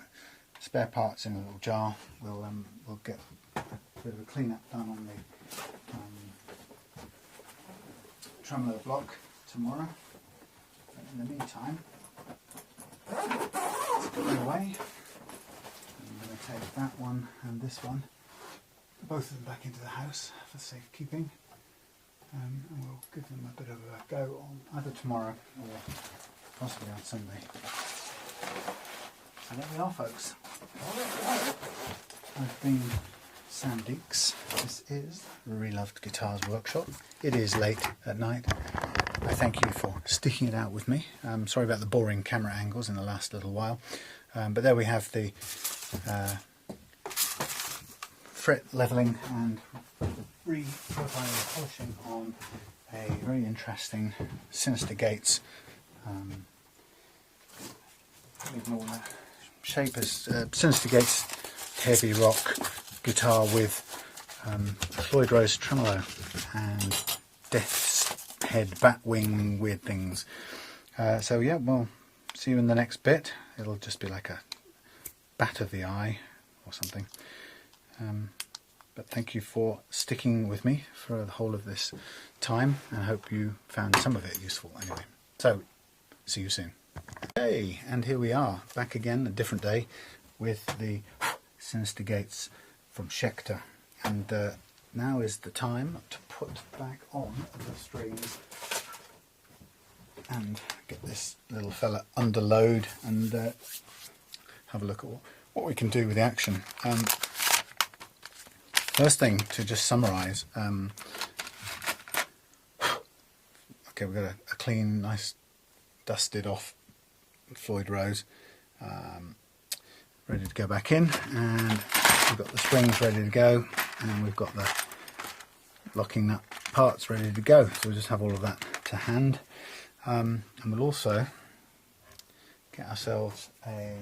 Spare parts in a little jar. We'll get a bit of a clean up done on the tremolo block tomorrow. But in the meantime, let's put them away. I'm going to take that one and this one, both of them, back into the house for safekeeping. And we'll give them a bit of a go on either tomorrow or possibly on Sunday. So there we are, folks. I've been Sam Deeks. This is Reloved Guitars Workshop. It is late at night. I thank you for sticking it out with me. Sorry about the boring camera angles in the last little while. But there we have the fret levelling and re-profiling and polishing on a very interesting Synyster Gates. Ignore that shape is Synyster Gates heavy rock guitar with Floyd Rose tremolo and Death's Head bat wing weird things. So yeah, we'll see you in the next bit. It'll just be like a bat of the eye or something. But thank you for sticking with me for the whole of this time, and I hope you found some of it useful anyway. So, see you soon. Hey, and here we are, back again, a different day, with the Synyster Gates from Schecter. And now is the time to put back on the strings and get this little fella under load and have a look at what we can do with the action. First thing, to just summarise, okay, we've got a clean, nice, dusted off Floyd Rose, ready to go back in, and we've got the springs ready to go, and we've got the locking nut parts ready to go, so we'll just have all of that to hand. And we'll also get ourselves a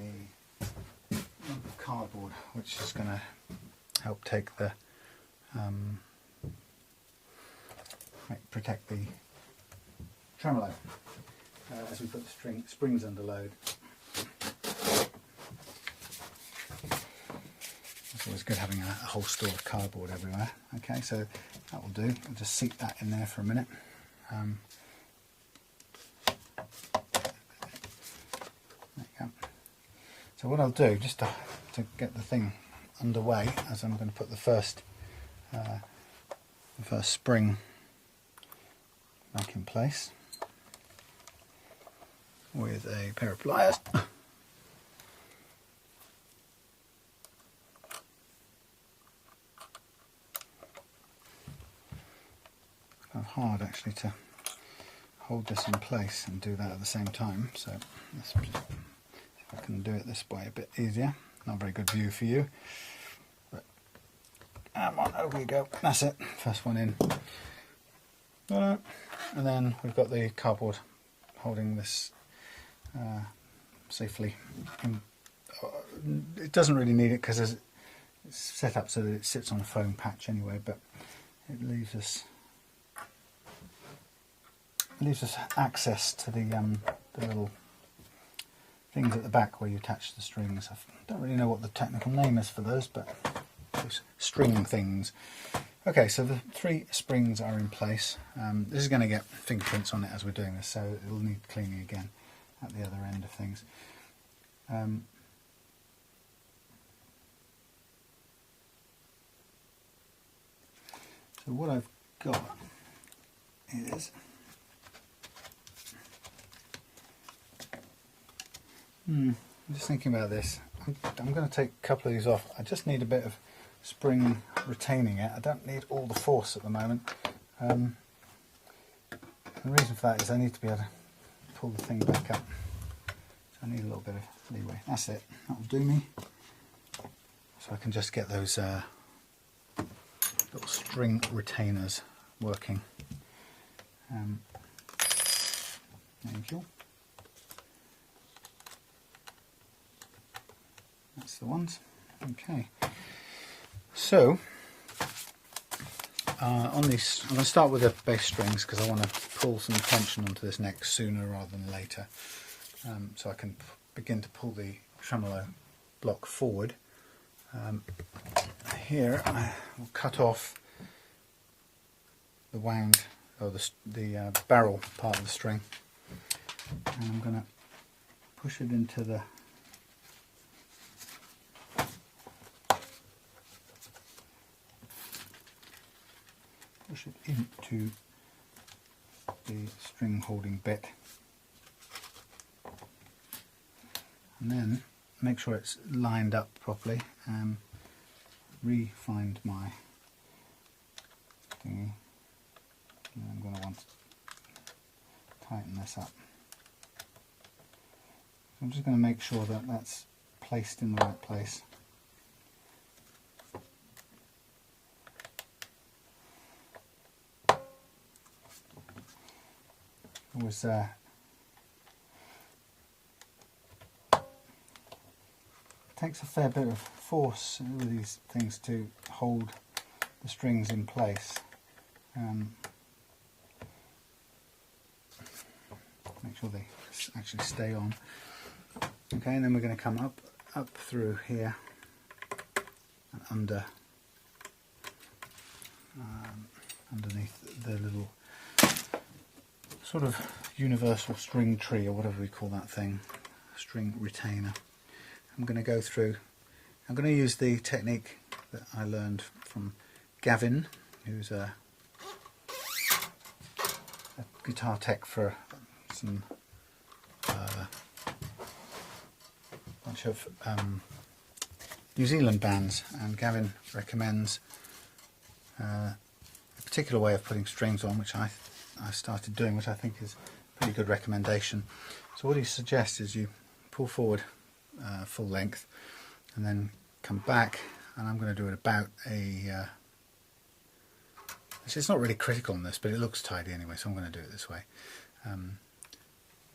lump of cardboard, which is going to help take the protect the tremolo as we put the springs under load. It's always good having a whole store of cardboard everywhere. Okay, so that will do. I'll just seat that in there for a minute. There you go. So what I'll do, just to get the thing underway, as I'm going to put the first spring back in place with a pair of pliers. Kind of hard actually to hold this in place and do that at the same time, so let's see if I can do it this way a bit easier. Not a very good view for you, but come on, over you go. That's it, first one in. And then we've got the cardboard holding this safely in. It doesn't really need it because it's set up so that it sits on a foam patch anyway, but it leaves us access to the little things at the back where you attach the strings. I don't really know what the technical name is for those, but those string things. Okay, so the 3 springs are in place. This is going to get fingerprints on it as we're doing this, so it'll need cleaning again at the other end of things. So what I've got is I'm just thinking about this. I'm going to take a couple of these off. I just need a bit of spring retaining it. I don't need all the force at the moment. The reason for that is I need to be able to pull the thing back up. So I need a little bit of leeway. That's it. That'll do me. So I can just get those little string retainers working. Thank you. That's the ones. Okay. So on these, I'm going to start with the bass strings because I want to pull some tension onto this neck sooner rather than later. So I can begin to pull the tremolo block forward. Here I will cut off the wound, or the barrel part of the string, and I'm going to push it into the into the string holding bit, and then make sure it's lined up properly, and re-find my thingy, and I'm going to want to tighten this up. So I'm just going to make sure that that's placed in the right place. Was takes a fair bit of force with these things to hold the strings in place. Make sure they actually stay on. Okay, and then we're going to come up through here and underneath the little sort of universal string tree, or whatever we call that thing, string retainer. I'm going to go through, I'm going to use the technique that I learned from Gavin, who's a guitar tech for some bunch of New Zealand bands, and Gavin recommends a particular way of putting strings on, which I started doing, which I think is a pretty good recommendation. So what he suggests is you pull forward full length and then come back, and I'm going to do it about a it's not really critical on this, but it looks tidy anyway, so I'm going to do it this way.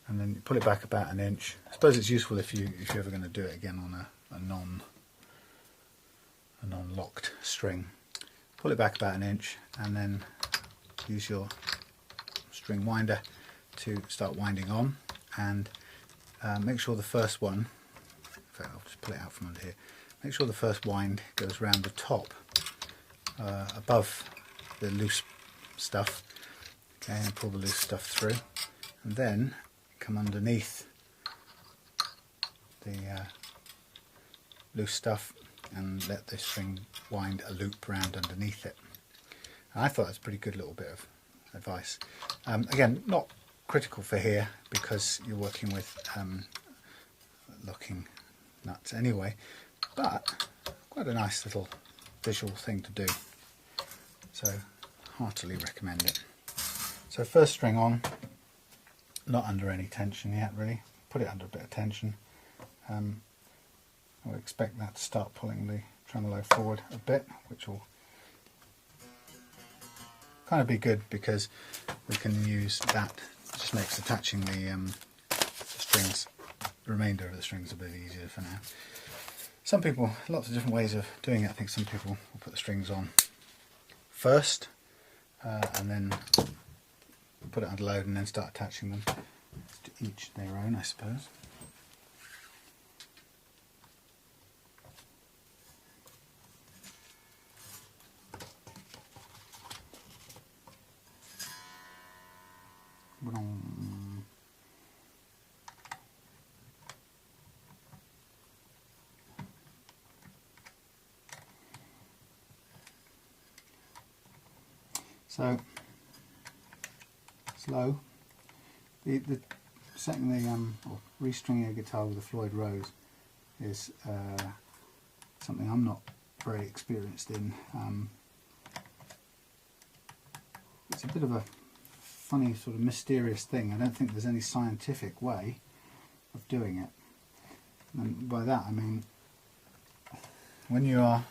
and then you pull it back about an inch. I suppose it's useful if you're ever going to do it again on a non-locked string. Pull it back about an inch and then use your string winder to start winding on, and make sure the first one, in fact I'll just pull it out from under here, make sure the first wind goes round the top above the loose stuff, okay, and pull the loose stuff through, and then come underneath the loose stuff and let the string wind a loop round underneath it. And I thought that's a pretty good little bit of advice. Again, not critical for here because you're working with locking nuts anyway, but quite a nice little visual thing to do, so heartily recommend it. So first string on, not under any tension yet really, put it under a bit of tension. I would expect that to start pulling the tremolo forward a bit, which will kind of be good because we can use that. It just makes attaching the strings, the remainder of the strings, a bit easier for now. Some people, lots of different ways of doing it. I think some people will put the strings on first and then put it under load and then start attaching them, to each their own, I suppose. So slow. The setting the or restringing a guitar with a Floyd Rose is something I'm not very experienced in. It's a bit of a funny sort of mysterious thing. I don't think there's any scientific way of doing it, and by that I mean when you are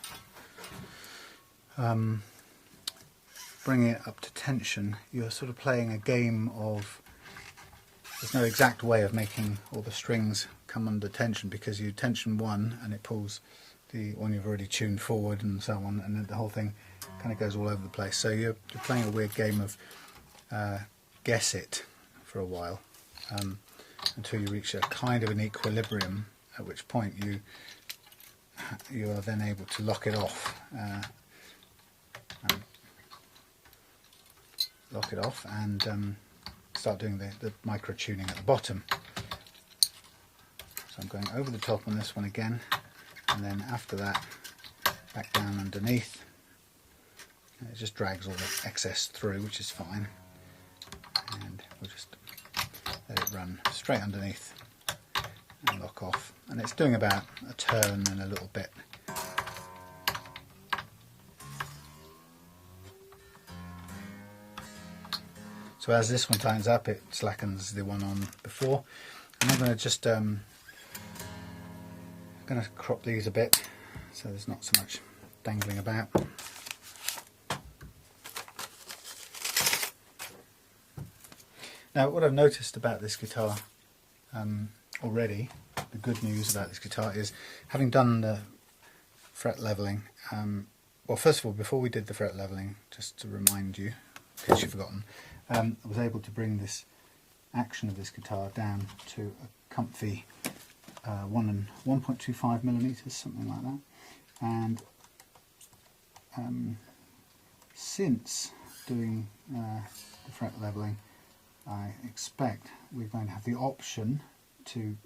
bringing it up to tension, you're sort of playing a game of, there's no exact way of making all the strings come under tension, because you tension one and it pulls the one you've already tuned forward and so on, and then the whole thing kind of goes all over the place. So you're playing a weird game of guess it for a while until you reach a kind of an equilibrium, at which point you are then able to lock it off. And start doing the micro tuning at the bottom. So I'm going over the top on this one again, and then after that back down underneath. It just drags all the excess through, which is fine, and we'll just let it run straight underneath and lock off, and it's doing about a turn and a little bit. So as this one tightens up, it slackens the one on before. And I'm going to just crop these a bit so there's not so much dangling about. Now, what I've noticed about this guitar already, the good news about this guitar is, having done the fret leveling, well, first of all, before we did the fret leveling, just to remind you, in case you've forgotten, I was able to bring this action of this guitar down to a comfy 1.25 millimeters, something like that. And since doing the fret leveling, I expect we're going to have the option to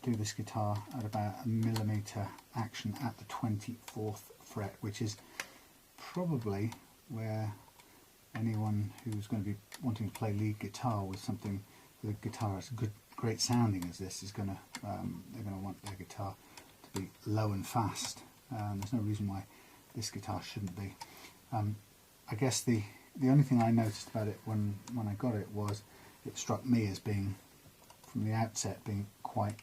do this guitar at about a millimeter action at the 24th fret, which is probably where anyone who's going to be wanting to play lead guitar with something, with a guitar as good, great sounding as this, is going to they're going to want their guitar to be low and fast. There's no reason why this guitar shouldn't be. I guess the only thing I noticed about it when I got it was it struck me as being, from the outset, being quite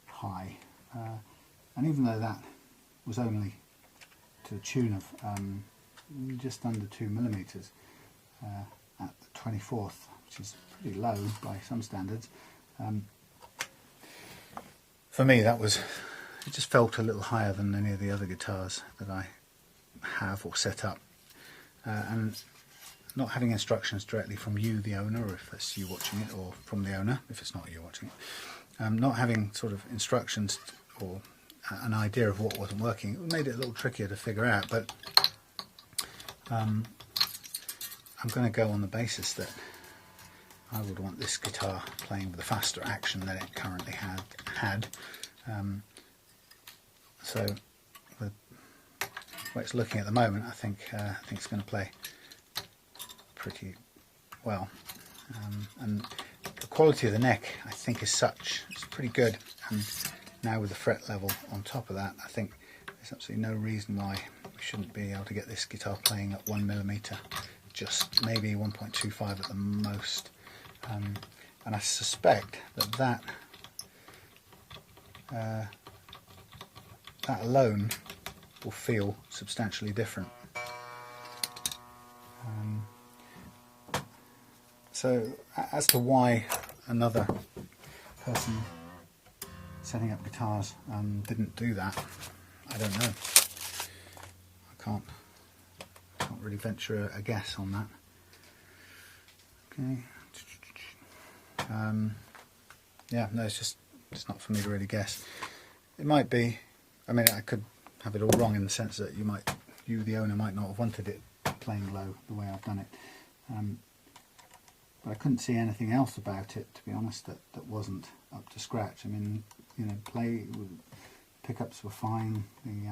high, and even though that was only to the tune of just under 2 millimeters at the 24th which is pretty low by some standards. For me, it just felt a little higher than any of the other guitars that I have or set up. And not having instructions directly from you, the owner, or if that's you watching it, or from the owner, if it's not you watching it, not having sort of instructions or an idea of what wasn't working, it made it a little trickier to figure out. But I'm going to go on the basis that I would want this guitar playing with a faster action than it currently had. So the way it's looking at the moment, I think it's going to play pretty well. And the quality of the neck, I think, is such, it's pretty good. And now with the fret level on top of that, I think there's absolutely no reason why we shouldn't be able to get this guitar playing at 1mm, just maybe 1.25 at the most. And I suspect that alone will feel substantially different. So as to why another person setting up guitars didn't do that, I don't know. I can't really venture a guess on that. Okay. Yeah, no, it's not for me to really guess. It might be, I mean, I could have it all wrong in the sense that you the owner might not have wanted it playing low the way I've done it. But I couldn't see anything else about it, to be honest, that wasn't up to scratch. I mean, you know, pickups were fine, the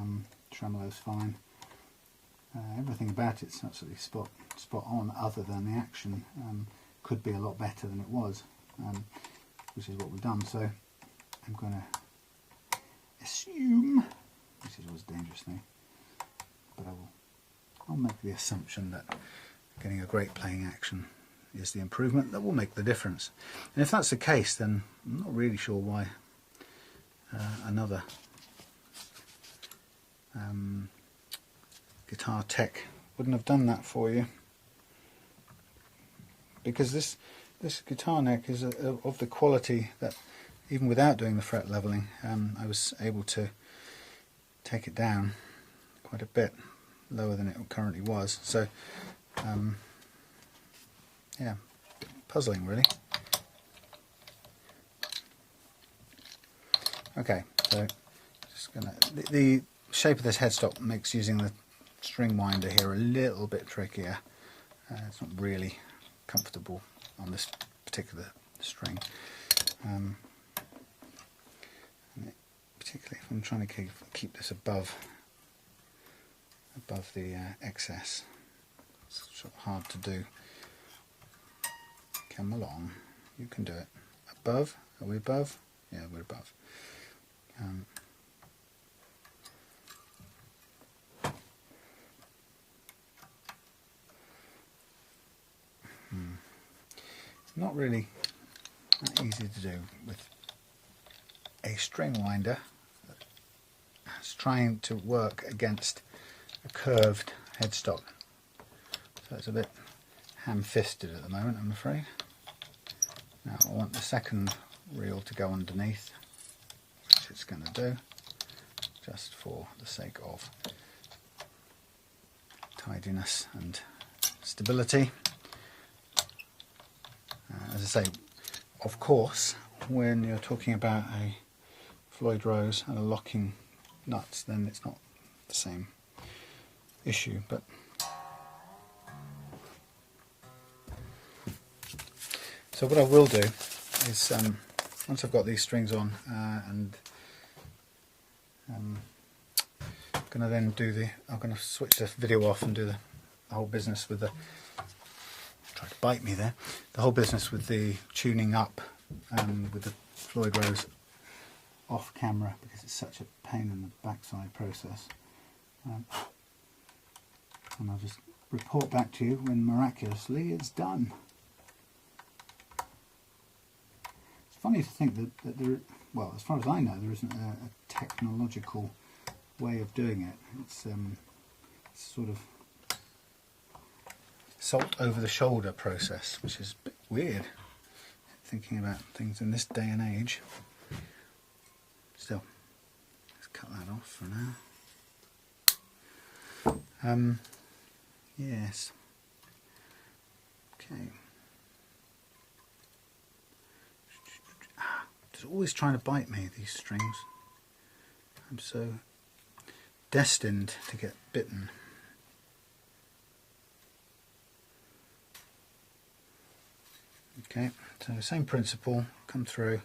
tremolo's fine. Everything about it's absolutely spot on, other than the action could be a lot better than it was, which is what we've done. So I'm going to assume, which is always a dangerous thing, but I'll make the assumption that getting a great playing action is the improvement that will make the difference. And if that's the case, then I'm not really sure why another guitar tech wouldn't have done that for you, because this guitar neck is of the quality that even without doing the fret leveling, I was able to take it down quite a bit lower than it currently was. So yeah, puzzling really. Okay, so just gonna the shape of this headstock makes using the string winder here a little bit trickier. It's not really comfortable on this particular string, and particularly if I'm trying to keep this above the excess. It's sort of hard to do. Come along, you can do it. Above? Are we above? Yeah, we're above. It's not really that easy to do with a string winder that's trying to work against a curved headstock. So it's a bit ham-fisted at the moment, I'm afraid. Now I want the second reel to go underneath, which it's going to do, just for the sake of tidiness and stability. As I say, of course, when you're talking about a Floyd Rose and a locking nuts, then it's not the same issue. But so what I will do is, once I've got these strings on, and I'm going to then I'm going to switch the video off and do the whole business with the, tried to bite me there, the whole business with the tuning up with the Floyd Rose off camera, because it's such a pain in the backside process. And I'll just report back to you when miraculously it's done. It's funny to think that there, well, as far as I know, there isn't a technological way of doing it. It's sort of salt over the shoulder process, which is a bit weird thinking about things in this day and age. Still, let's cut that off for now. Yes. Okay. It's always trying to bite me, these strings. I'm so destined to get bitten. Okay, so same principle, come through,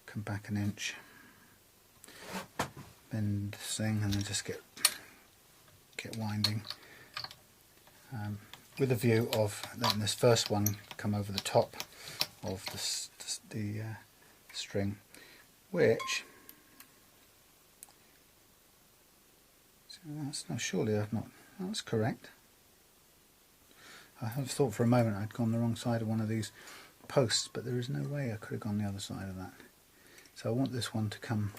come back an inch, bend this thing and then just get winding. With a view of letting this first one come over the top of the string, which, so that's no, surely I've not, that's correct. I have thought for a moment I'd gone the wrong side of one of these posts, but there is no way I could have gone the other side of that. So I want this one to come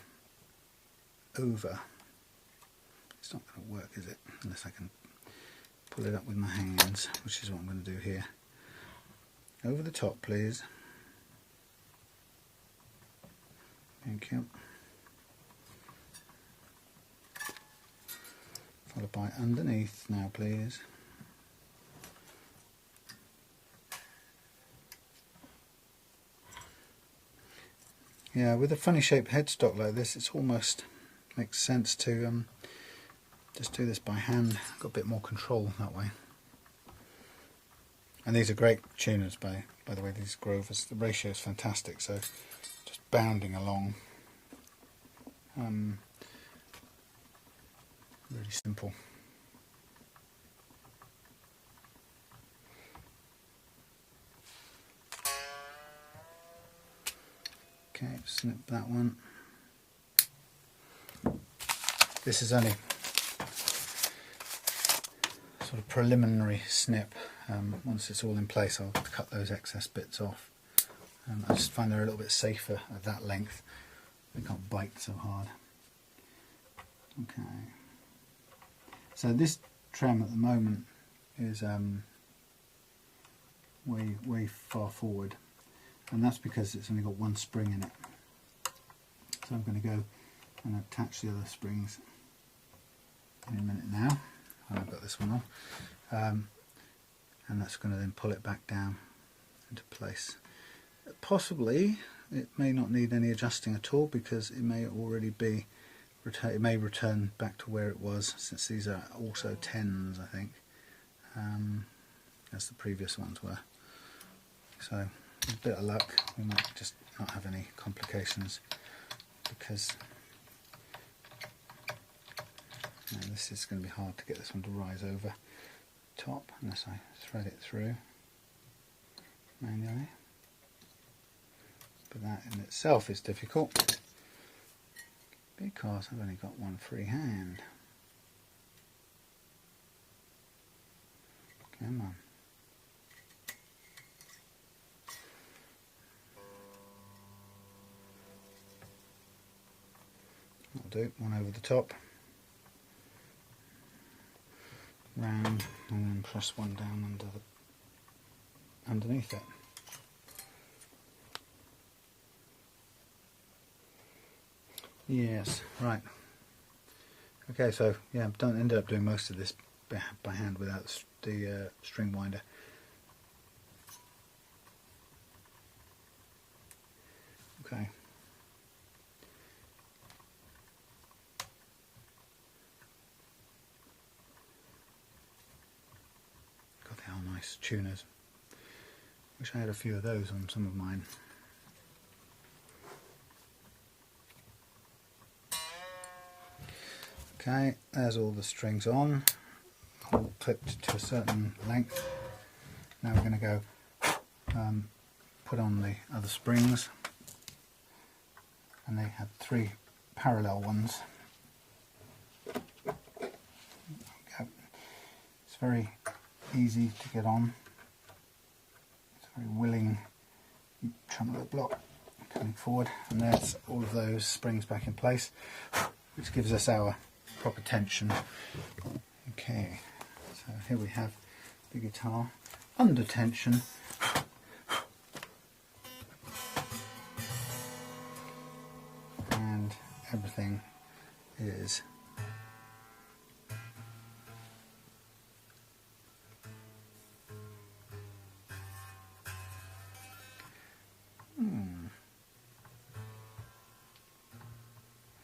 over. It's not going to work, is it? Unless I can pull it up with my hands, which is what I'm going to do here. Over the top, please. Thank you. Followed by underneath now, please. Yeah, with a funny shaped headstock like this, it's almost makes sense to just do this by hand. Got a bit more control that way. And these are great tuners, by the way, these Grovers. The ratio is fantastic, so just bounding along. Really simple. Okay, snip that one. This is only sort of preliminary snip. Once it's all in place, I'll cut those excess bits off. I just find they're a little bit safer at that length. They can't bite so hard. Okay. So this trem at the moment is way far forward, and that's because it's only got one spring in it. So I'm going to go and attach the other springs in a minute now. I've got this one on, and that's going to then pull it back down into place. Possibly it may not need any adjusting at all, because it may already be it may return back to where it was, since these are also 10s, I think, as the previous ones were. So with a bit of luck we might just not have any complications, because this is going to be hard to get this one to rise over top unless I thread it through manually. But that in itself is difficult, because I've only got one free hand. Come on. That'll do, one over the top, round, and then press one down underneath it. Yes, right. Okay, so yeah, don't end up doing most of this by hand without the string winder. Okay. God, they are nice tuners. Wish I had a few of those on some of mine. Okay, there's all the strings on, all clipped to a certain length. Now we're going to go put on the other springs, and they have 3 parallel ones. It's very easy to get on. It's a very willing tremolo block coming forward, and there's all of those springs back in place, which gives us our proper tension. Okay, so here we have the guitar under tension. And everything is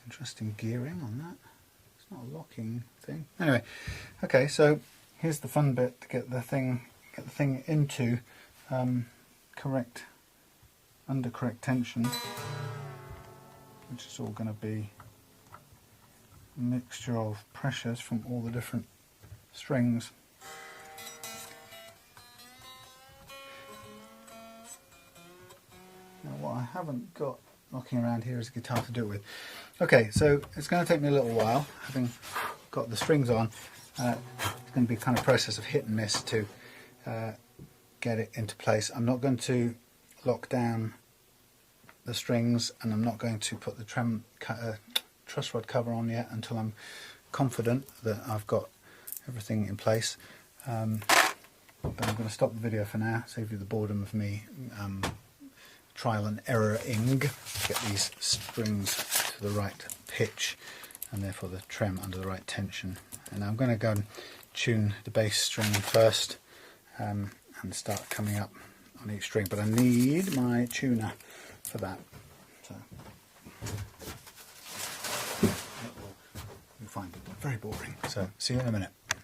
interesting gearing on that. It's not a locking thing. Anyway, okay, so here's the fun bit to get the thing into correct tension, which is all going to be a mixture of pressures from all the different strings. Now what I haven't got knocking around here is a guitar to do it with. Okay, so it's going to take me a little while, having got the strings on. It's going to be a kind of process of hit and miss to get it into place. I'm not going to lock down the strings, and I'm not going to put the truss rod cover on yet until I'm confident that I've got everything in place. But I'm going to stop the video for now, save you the boredom of me trial and error-ing to get these strings to the right pitch and therefore the trem under the right tension. And I'm going to go and tune the bass string first and start coming up on each string, but I need my tuner for that. So you'll find it very boring. So see you in a minute.